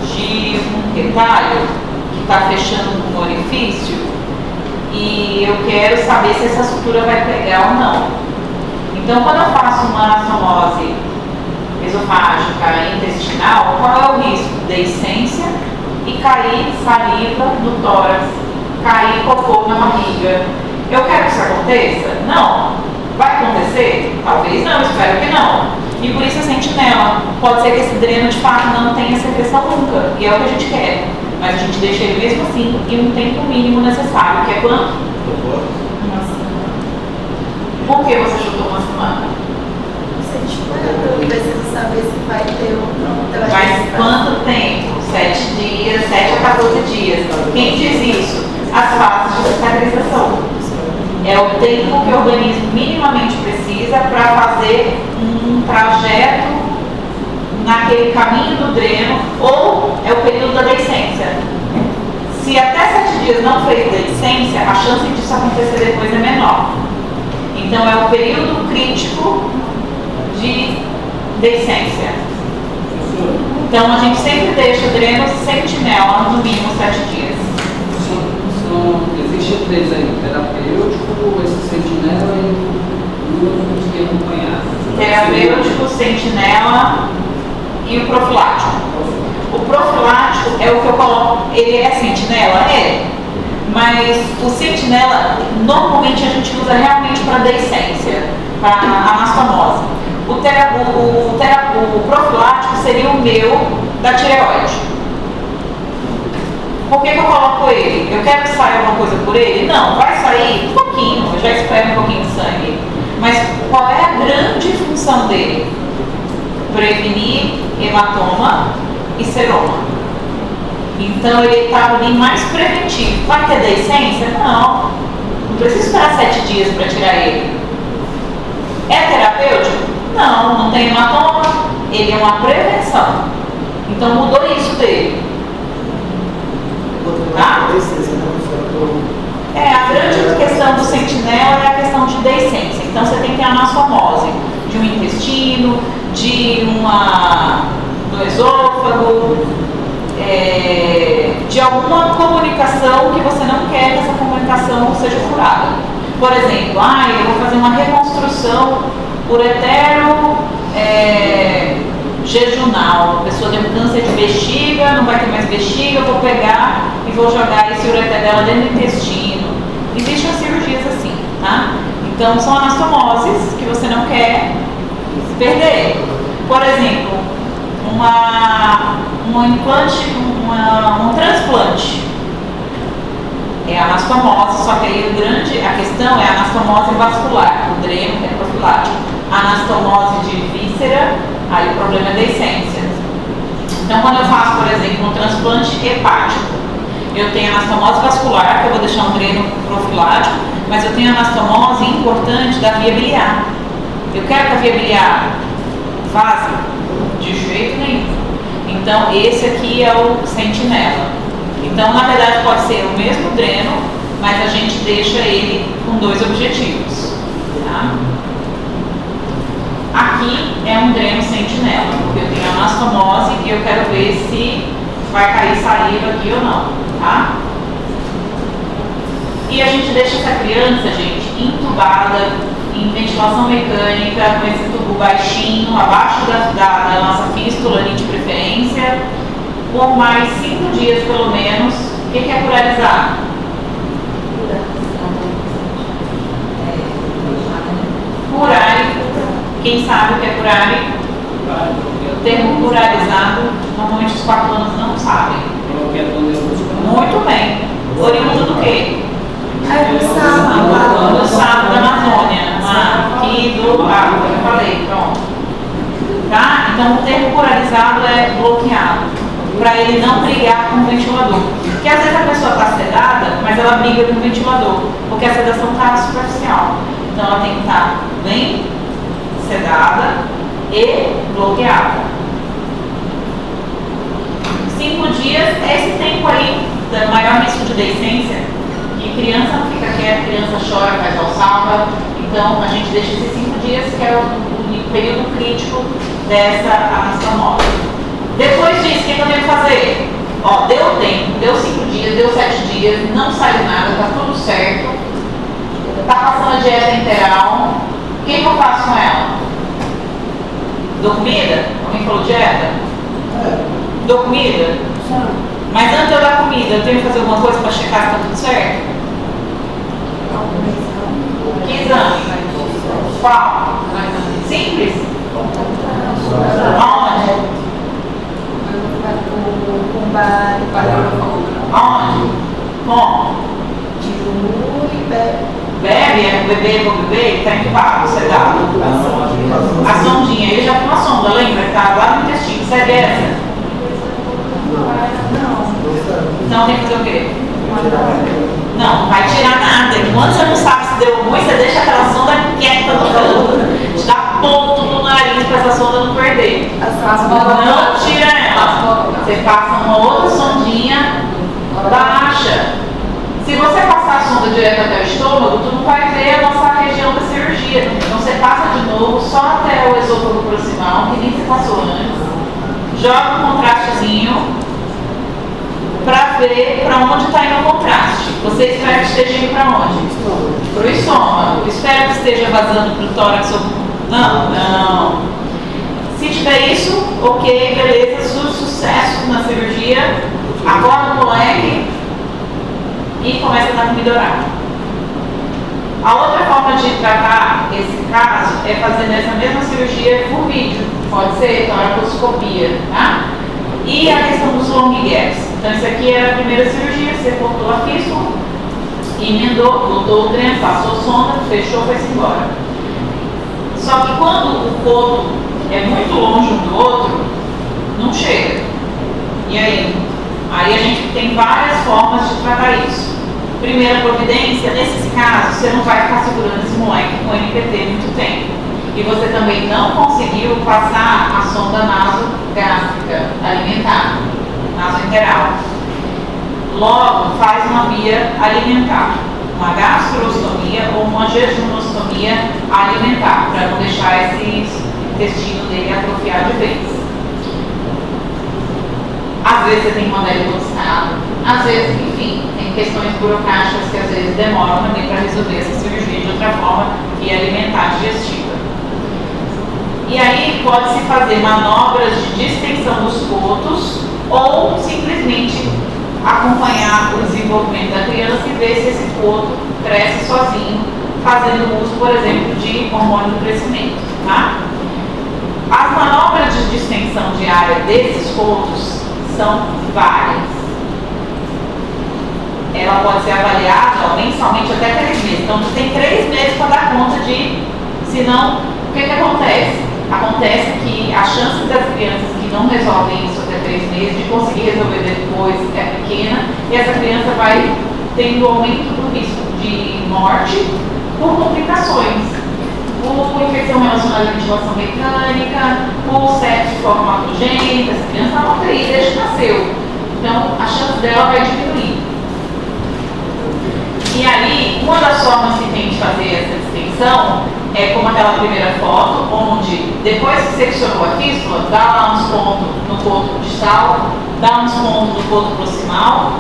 de um retalho que está fechando um orifício e eu quero saber se essa sutura vai pegar ou não. Então, quando eu faço uma anastomose esofágica intestinal, qual é o risco? Deiscência e cair saliva no tórax, cair cocô na barriga. Eu quero que isso aconteça? Não. Vai acontecer? Talvez não, espero que não. E por isso a sentinela. Pode ser que esse dreno de fato não tenha secreção nunca, e é o que a gente quer. Mas a gente deixa ele mesmo assim em um tempo mínimo necessário, que é quanto? Uma semana. Por que você chutou uma semana?
Eu preciso saber se vai ter ou não.
Mas quanto tempo? 7 dias, 7 a 14 dias. Quem diz isso? As fases de cicatrização. É o tempo que o organismo minimamente precisa para fazer um trajeto naquele caminho do dreno, ou é o período da deiscência. Se até 7 dias não fez deiscência, a chance disso acontecer depois é menor. Então é o período crítico de deiscência. Então a gente sempre deixa o dreno sentinela no mínimo 7 dias.
Existe três aí, terapêutico, esse sentinela e o outro que consegui acompanhar.
Terapêutico, sentinela e o profilático. O profilático é o que eu coloco, ele é sentinela? É. Mas o sentinela, normalmente a gente usa realmente para deiscência, para anastomose. O profilático seria o meu da tireoide. Por que eu coloco ele? Eu quero que saia alguma coisa por ele? Não, vai sair um pouquinho, eu já espero um pouquinho de sangue. Mas qual é a grande função dele? Prevenir hematoma e seroma. Então ele está ali mais preventivo. Vai ter deiscência? Não. Não precisa esperar 7 dias para tirar ele. É terapêutico? Não, não tem hematoma. Ele é uma prevenção. Então mudou isso dele. Tá? A grande questão do sentinela é a questão de deiscência. Então você tem que ter anastomose de um intestino, do esôfago, de alguma comunicação que você não quer que essa comunicação seja furada. Por exemplo, eu vou fazer uma reconstrução uretero jejunal. A pessoa tem câncer de bexiga, não vai ter mais bexiga, eu vou pegar e vou jogar esse ureter dela dentro do intestino. Existem cirurgias assim, tá? Então, são anastomoses que você não quer perder. Por exemplo, um transplante é anastomose, só que aí a questão é a anastomose vascular, o dreno é profilático. Anastomose de víscera, aí o problema é da essência. Então, quando eu faço, por exemplo, um transplante hepático, eu tenho anastomose vascular, que eu vou deixar um dreno profilático, mas eu tenho anastomose importante da via biliar. Eu quero que a via biliar vaze? De jeito nenhum. Então, esse aqui é o sentinela. Então, na verdade, pode ser o mesmo dreno, mas a gente deixa ele com dois objetivos. Tá? Aqui é um dreno sentinela, porque eu tenho anastomose e eu quero ver se vai cair saliva aqui ou não. Tá? E a gente deixa essa criança, gente, entubada, em ventilação mecânica, com esse tubo baixinho, abaixo da nossa fístula ali de preferência, por mais 5 dias pelo menos. O que é curalizar? Curare. Quem sabe o que é curare? O termo curalizado, normalmente os 4 anos não sabem. Muito bem. Oriundo do quê? Do sábio da Amazônia, aqui do água, eu falei, pronto. Tá? Então, o termo curalizado é bloqueado, para ele não brigar com o ventilador. Porque às vezes a pessoa está sedada, mas ela briga com o ventilador, porque a sedação está superficial. Então, ela tem que estar bem sedada e bloqueada. 5 dias, esse tempo aí, do maior risco de deiscência. E criança não fica quieta, criança chora, faz valsalva. Então, a gente deixa esses 5 dias, que é o período crítico dessa anastomose. Depois disso, o que eu tenho que fazer? Ó, deu tempo, deu 5 dias, deu 7 dias, não saiu nada, tá tudo certo. Tá passando a dieta interal. O que eu faço com ela? Dou comida? Alguém falou dieta? Dou comida? Mas antes de eu dar comida, eu tenho que fazer alguma coisa para checar se está tudo certo? Que exame? Qual? Simples? Aonde? Aonde? Como? Bebe, o bebê está entubado, sedado. A sondinha, ele já tem uma sonda, lembra? Está lá no intestino. Segue essa? Então tem que fazer o quê? Não vai tirar nada. Enquanto você não sabe se deu ruim, você deixa aquela sonda quieta no canto. Te dá ponto no nariz para essa sonda não perder. Não tira ela. Você passa uma outra sondinha baixa. Se você passar a sonda direto até o estômago, tu não vai ver a nossa região da cirurgia. Então você passa de novo só até o esôfago proximal, que nem você passou antes. Joga um contrastezinho para ver para onde está indo o contraste. Você espera que esteja indo para onde? Para o estômago. Espera que esteja vazando para o tórax ou... Não. Se tiver isso, ok, beleza, sucesso na cirurgia. Acorda o moleque e começa a dar comida oral. A outra forma de tratar esse caso é fazendo essa mesma cirurgia por vídeo. Pode ser toracoscopia, tá? E a questão dos long gaps. Então, isso aqui era a primeira cirurgia, você cortou a fístula, emendou, botou o dreno, passou sonda, fechou, foi-se embora. Só que quando o coto é muito longe um do outro, não chega. E aí? Aí a gente tem várias formas de tratar isso. Primeira providência, nesses casos, você não vai ficar segurando esse moleque com NPT muito tempo. E você também não conseguiu passar a sonda nasogástrica alimentar, nasoenteral. Logo, faz uma via alimentar, uma gastrostomia ou uma jejunostomia alimentar, para não deixar intestino dele atrofiar de vez. Às vezes você tem que mandar ele para o estado, às vezes, enfim, tem questões burocráticas que às vezes demoram também para resolver essa cirurgia de outra forma que é alimentar digestiva. E aí pode-se fazer manobras de distensão dos cotos ou simplesmente acompanhar o desenvolvimento da criança e ver se esse coto cresce sozinho, fazendo uso, por exemplo, de hormônio do crescimento. Tá? As manobras de distensão diária desses cotos são várias. Ela pode ser avaliada mensalmente até 3 meses. Então, você tem 3 meses para dar conta de, senão, o que acontece? Acontece que a chance das crianças que não resolvem isso até 3 meses de conseguir resolver depois é pequena e essa criança vai tendo aumento do risco de morte por complicações. Por infecção relacionada à ventilação mecânica, por sexo de forma congênita, essa criança está na UTI desde que nasceu. Então, a chance dela vai diminuir. E aí, uma das formas que tem de fazer essa distensão é como aquela primeira foto, onde depois que seccionou a fístula, dá lá uns pontos no coto distal, dá uns pontos no coto proximal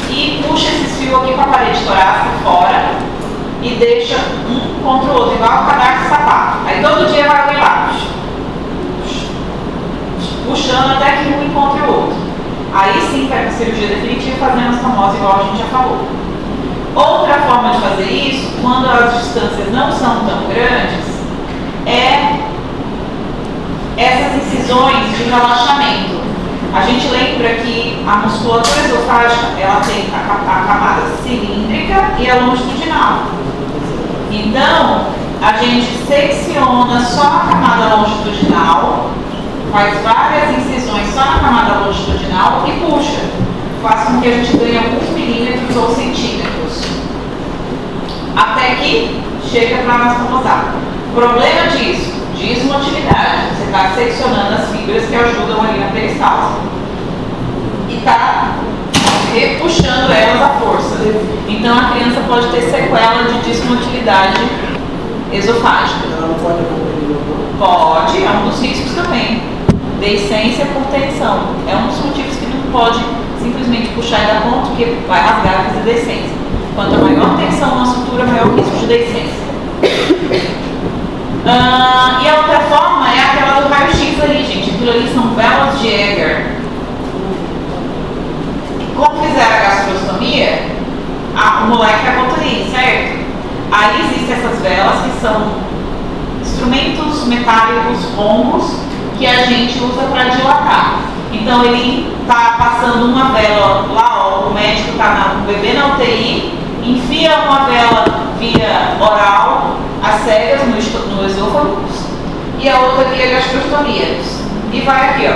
e puxa esses fios aqui para a parede torácica fora e deixa um contra o outro, igual o cadastro de sapato. Aí todo dia vai alguém lá, puxando até que um encontre o outro. Aí sim vai para a cirurgia definitiva fazendo as famosas, igual a gente já falou. Outra forma de fazer isso, quando as distâncias não são tão grandes, é essas incisões de relaxamento. A gente lembra que a musculatura esofágica, ela tem a camada cilíndrica e a longitudinal. Então, a gente secciona só a camada longitudinal, faz várias incisões só na camada longitudinal e puxa. Faz com que a gente ganhe alguns milímetros ou centímetros. Até que chega para anastomosar. Problema disso, desmotilidade. Você está seccionando as fibras que ajudam ali na peristalse. E está repuxando elas à força. Então a criança pode ter sequela de desmotilidade esofágica.
Ela não pode acompanhar.
Pode, é um dos riscos também. Deiscência por tensão. É um dos motivos que não pode simplesmente puxar e dar ponto, porque vai rasgar a deiscência. Quanto maior tensão na sutura, maior o risco de deiscência. E a outra forma é aquela do raio-x ali, gente. Aquilo ali são velas de Egger. Como fizeram a gastrostomia, o moleque é botulinho, certo? Aí existem essas velas que são instrumentos metálicos rombos que a gente usa para dilatar. Então ele está passando uma vela lá, ó, o médico está o bebê na UTI, enfia uma vela via oral, as cegas no esôfago e a outra via gastrostomia. E vai aqui, ó,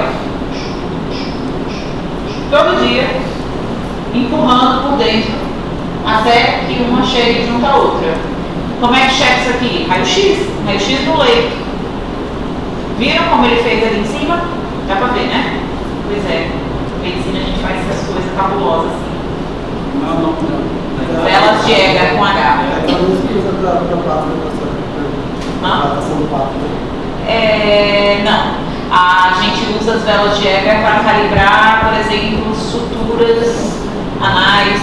todo dia, empurrando por dentro, até que uma chegue junto à outra. Como é que checa isso aqui? Raio-x no leito. Viram como ele fez ali em cima? Dá pra ver, né? Pois é, medicina a gente faz essas coisas cabulosas assim.
Não.
Velas de Egger com H.
Ela não usa para pato, dilatação do pato.
Não. A gente usa as velas de Egger para calibrar, por exemplo, suturas anais.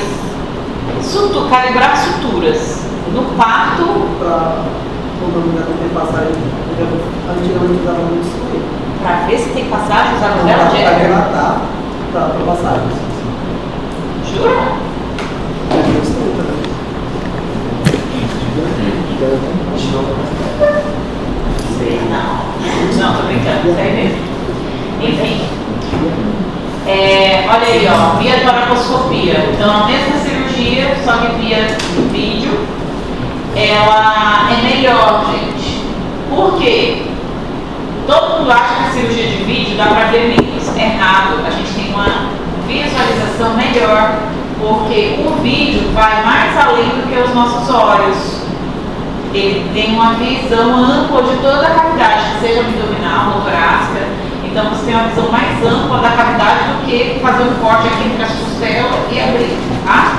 Calibrar suturas. No parto.
Para quando a mulher não tem passagem, antigamente usava muito isso aí.
Para ver se tem passagem, usava vela de
Para
Egger.
relatar para passagem.
Jura? Sei não. Não, tô brincando, sei mesmo. Enfim. Olha aí, ó, via toraposcopia. Então a mesma cirurgia, só que via vídeo, ela é melhor, gente. Por quê? Todo mundo acha que a cirurgia de vídeo dá para ver menos. Errado. A gente tem uma visualização melhor, porque o vídeo vai mais além do que os nossos olhos. Ele tem uma visão ampla de toda a cavidade, seja abdominal ou torácica. Então você tem uma visão mais ampla da cavidade do que fazer um corte aqui entre a costela e abrir, tá?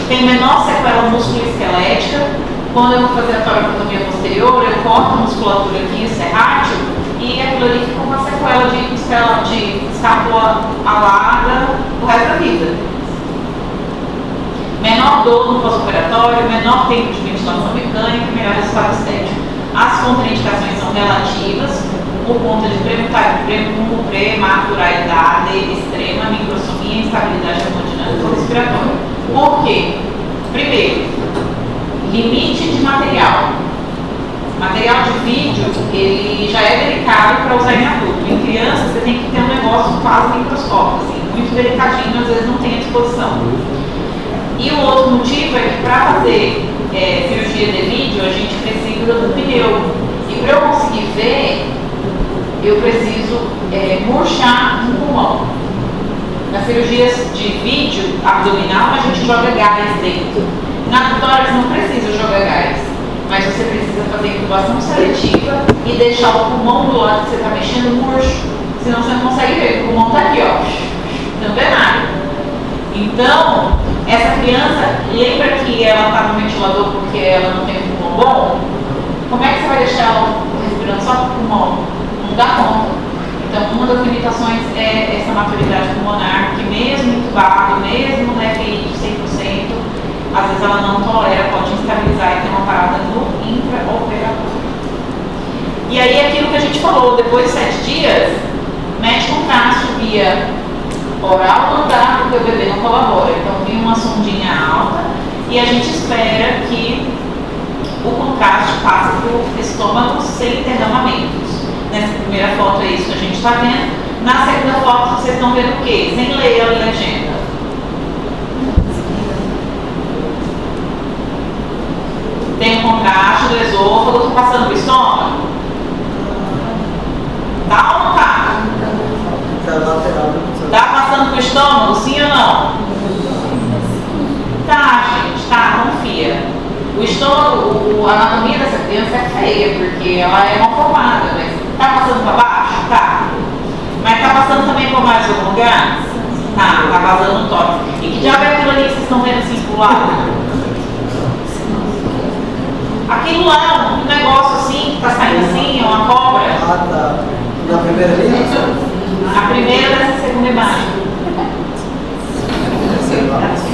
Tem menor sequela musculoesquelética. Quando eu vou fazer a toracotomia posterior, eu corto a musculatura aqui, o serrátil, e aquilo ali fica uma sequela de escápula alada o resto da vida. Menor dor no pós-operatório, menor tempo de ventilação mecânica e melhor resultado estético. As contraindicações são relativas por conta de prematuralidade extrema, microsomia, instabilidade hemodinâmica ou respiratória. Por quê? Primeiro, limite de material. Material de vídeo, ele já é delicado para usar em adulto. Em criança, você tem que ter um negócio quase microscópico, assim, muito delicadinho, às vezes não tem à disposição. E o outro motivo é que para fazer cirurgia de vídeo, a gente precisa do pneu. E para eu conseguir ver, eu preciso murchar um pulmão. Nas cirurgias de vídeo abdominal, a gente joga gás dentro. Na tórax não precisa jogar gás, mas você precisa fazer intubação seletiva e deixar o pulmão do lado que você está mexendo murcho. Senão você não consegue ver, o pulmão está aqui, ó. Você não vê nada. Então, essa criança, lembra que ela está no ventilador porque ela não tem um pulmão bom? Como é que você vai deixar ela respirando só com o pulmão? Não dá conta. Então, uma das limitações é essa maturidade pulmonar, que mesmo entubado, mesmo na FI de 100%, às vezes ela não tolera, pode instabilizar e ter uma parada no intraoperatório. E aí, aquilo que a gente falou, depois de 7 dias, mete contraste via oral, não dá, porque o bebê não colabora. Então, vem uma sondinha alta e a gente espera que o contraste passe para o estômago sem derramamentos. Nessa primeira foto é isso que a gente está vendo. Na segunda foto, vocês estão vendo o quê? Sem ler a legenda. Tem um contraste do esôfago, estou passando para o estômago? Tá ou não tá? Tá passando para o estômago, sim ou não? Tá, gente, tá, confia. O estômago, a anatomia dessa criança é feia, porque ela é mal formada, mas tá passando para baixo? Tá. Mas tá passando também por mais algum lugar? Tá vazando no tórax. E que diabo é aquilo ali que vocês estão vendo assim pro lado? Aquilo lá é um negócio assim, que tá saindo assim, é uma cobra.
Ah, tá. Na primeira linha?
A primeira dessa segunda imagem.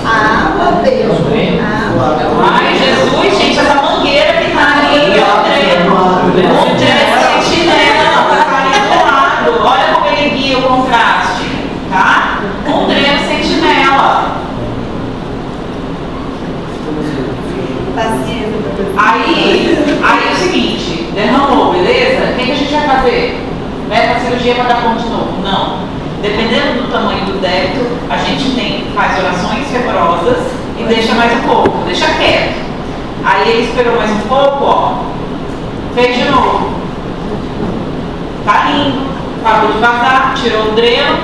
Ah, meu Deus.
Ai, Jesus, gente, essa mangueira que tá ali, ó, onde é sentinela, tá ali do lado. Olha como ele guia o contraste, tá? Um dreno sentinela. Aí é o seguinte, derramou, beleza? O que a gente vai fazer? Vai pra cirurgia para dar ponto de novo? Não. Dependendo do tamanho do débito, a gente faz orações fervorosas e deixa mais um pouco, deixa quieto. Aí ele esperou mais um pouco, ó, fez de novo. Tá lindo, parou de vazar, tirou o dreno,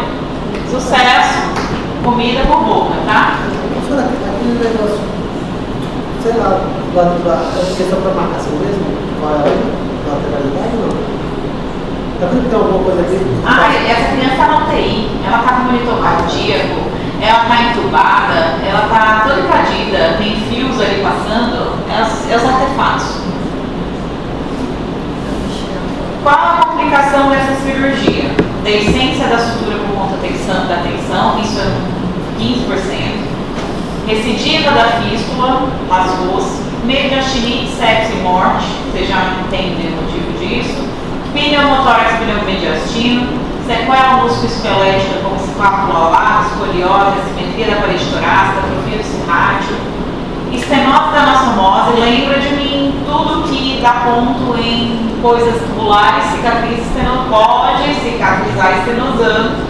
sucesso, comida por boca, tá?
Aquele negócio, sei lá, é questão para marcação mesmo? Qual é a lateralidade ou não? Tá vendo que tem alguma coisa aqui?
Essa criança está na UTI, ela está com monitor cardíaco, ela está entubada, ela está toda encadida, tem fios ali passando, é os artefatos. Qual a complicação dessa cirurgia? Deiscência da sutura por conta da tensão, isso é 15%. Recidiva da fístula, rasgou-se. Mediastinite, sepse e morte, você já entende o motivo disso. Pneumotórax, pneumomediastino, sequela musculoesquelética como escápula alada, escoliose, assimetria da parede torácica, atrofia do cirrático, estenose da anastomosi. Lembra de mim, tudo que dá ponto em coisas tubulares, cicatriz pode cicatrizar estenosando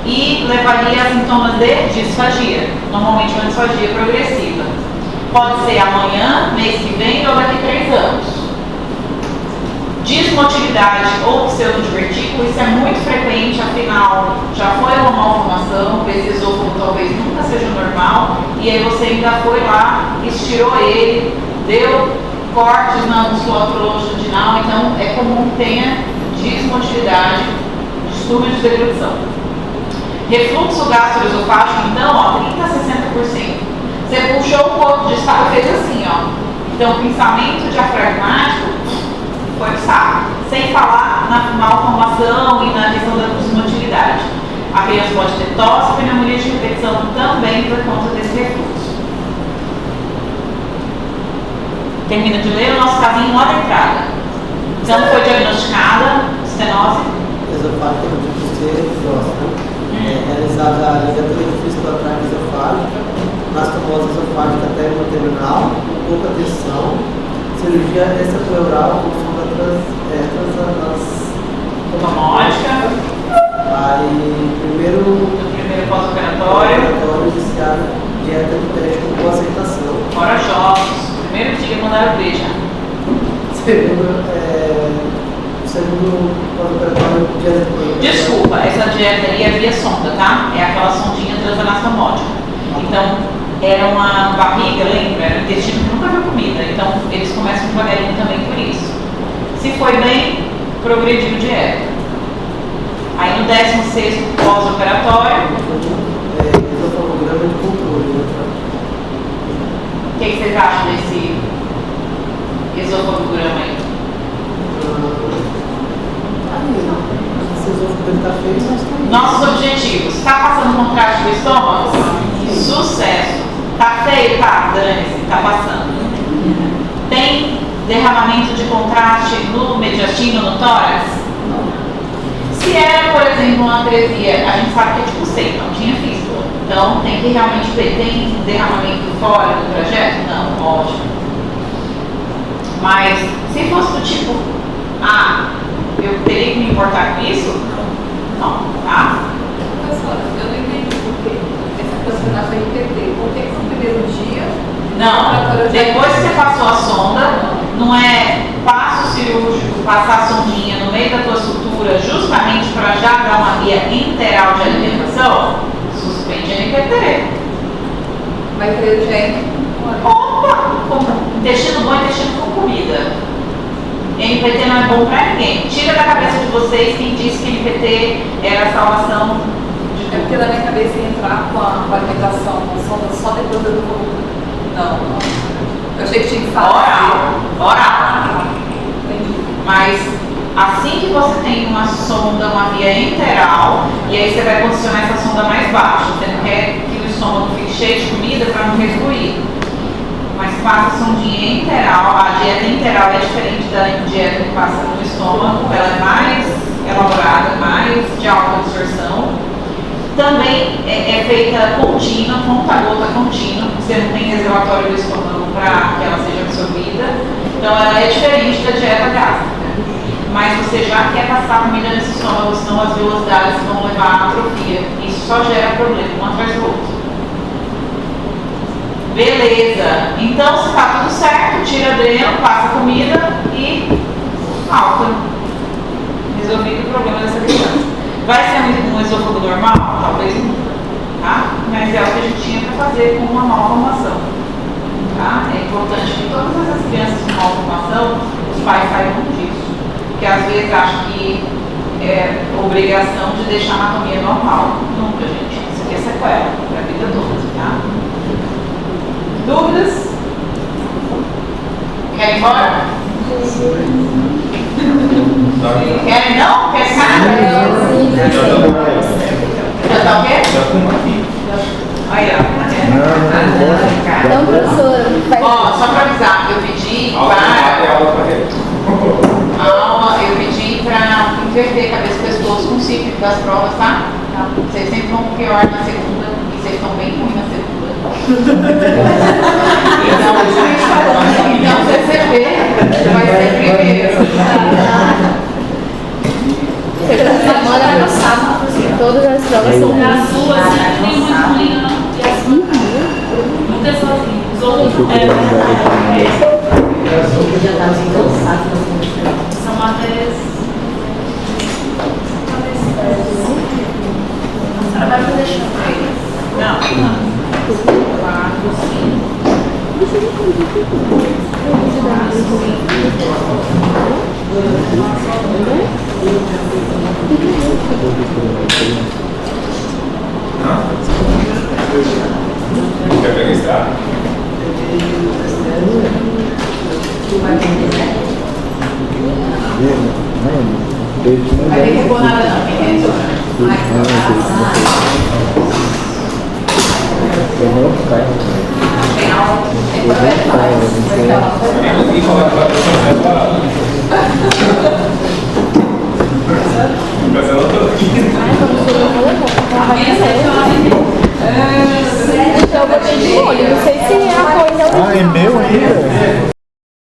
e levaria a sintomas de disfagia, normalmente uma disfagia progressiva. Pode ser amanhã, mês que vem ou daqui a 3 anos. Dismotilidade ou pseudodivertículo, isso é muito frequente, afinal, já foi uma malformação, esse esôfago talvez nunca seja normal, e aí você ainda foi lá, estirou ele, deu cortes na musculatura longitudinal, então é comum que tenha desmotilidade, distúrbio de deglutição. Refluxo gastroesofágico, então, ó, 30 a 60%. Você puxou o corpo de estado e fez assim, ó. Então, pensamento diafragmático foi o saco. Sem falar na malformação e na questão da motilidade. A criança pode ter tosse e pneumonia de repetição também por conta desse refluxo. Termina de ler o nosso casinho lá da entrada. Então foi diagnosticada estenose
Esofágica do tipo C, próxima. Realizada a ligatura de fístula traqueosofágica, anastomose esofágica terminal, com pouca tensão, cirurgia extrapleural com sonda
tomótica.
Aí, primeiro
pós-operatório,
iniciar dieta de teste com boa aceitação.
Fora jogos. Primeiro dia mandaram beijar.
Segundo pós-operatório, dieta de...
Desculpa, essa dieta aí é via sonda, tá? É aquela sondinha transanastomótica. Então, era uma barriga, lembra? Era um intestino que nunca viu comida. Então, eles começam devagarinho também por isso. Se foi bem, progrediu dieta. Aí no 16º pós-operatório,
esofagograma de controle.
o que vocês acham desse esofagograma aí?
Esse esôfago está feio, mas está aí.
Nossos objetivos. Está passando contraste do estômago? Sucesso. Tá feio? Tá, dane-se, tá passando. Tem derramamento de contraste no mediastino, no tórax? Se era, por exemplo, uma atresia, a gente sabe que é tipo C, não tinha fístula. Então tem que realmente ver, tem derramamento fora do trajeto? Não, ótimo. Mas se fosse do tipo A, eu teria que me importar com isso? Não, tá?
Professora, eu não entendi por quê. Essa campeonato é IPT. Por que no primeiro dia?
Não, depois que você passou a sonda, não é passo cirúrgico, passar a sondinha no meio da tua sutura justamente para já dar uma via enteral de alimentação? Suspende a NPT.
Vai ter urgente.
Opa! Intestino bom, intestino com comida. NPT não é bom para ninguém. Tira da cabeça de vocês quem disse que NPT era a salvação de
É porque na minha cabeça ia entrar com a alimentação, com a sonda só depois do... Não. Eu achei que tinha que falar.
oral.
Entendi.
Mas assim que você tem uma sonda, uma via enteral, e aí você vai posicionar essa sonda mais baixa. Você não quer que o estômago fique cheio de comida para não resfriar. Mas passa a sondinha enteral. A dieta enteral é diferente da dieta que passa no estômago. Ela é mais elaborada, mais de alta absorção. Também é feita contínua, conta-gota contínua. Você não tem reservatório do estômago para que ela seja absorvida. Então ela é diferente da dieta gástrica. Mas você já quer passar comida nesse estômago, senão as velocidades vão levar à atrofia. Isso só gera problema, um atrás do outro. Beleza. Então, se está tudo certo, tira dreno, passa comida e alta. Resolvido o problema dessa criança. Vai ser um esôfago normal? Talvez não. Tá? Mas é o que a gente tinha para fazer com uma malformação. Tá? É importante que todas essas crianças com malformação, os pais saibam disso. Porque às vezes acham que é obrigação de deixar a anatomia normal. Nunca, gente. Isso aqui é sequela para a vida toda. Tá? Dúvidas? Querem ir embora? Querem não? Quer ficar? Já tá o quê? Aí, ó.
Então, professora, vai.
Ó, só para avisar, eu pedi eu pedi para inverter cabeça e pescoço com o ciclo das provas, tá? Vocês sempre vão pior na segunda e vocês estão bem ruins na segunda. Então você vê, vai ser primeiro.
Semana passada, todas as provas são
As suas tem muito ruim, não? E as muitas sozinhas. Os outros são matérias. A senhora vai fazer xadrez?
Não. 4, 5.
Quer pegar estrada?
Tu vai
Vai ter que pôr nada não, quem é
E falar que vai ter que separado. Cancela tudo.
Então eu botei de molho, não sei se é a coisa.
Ah, é meu ainda?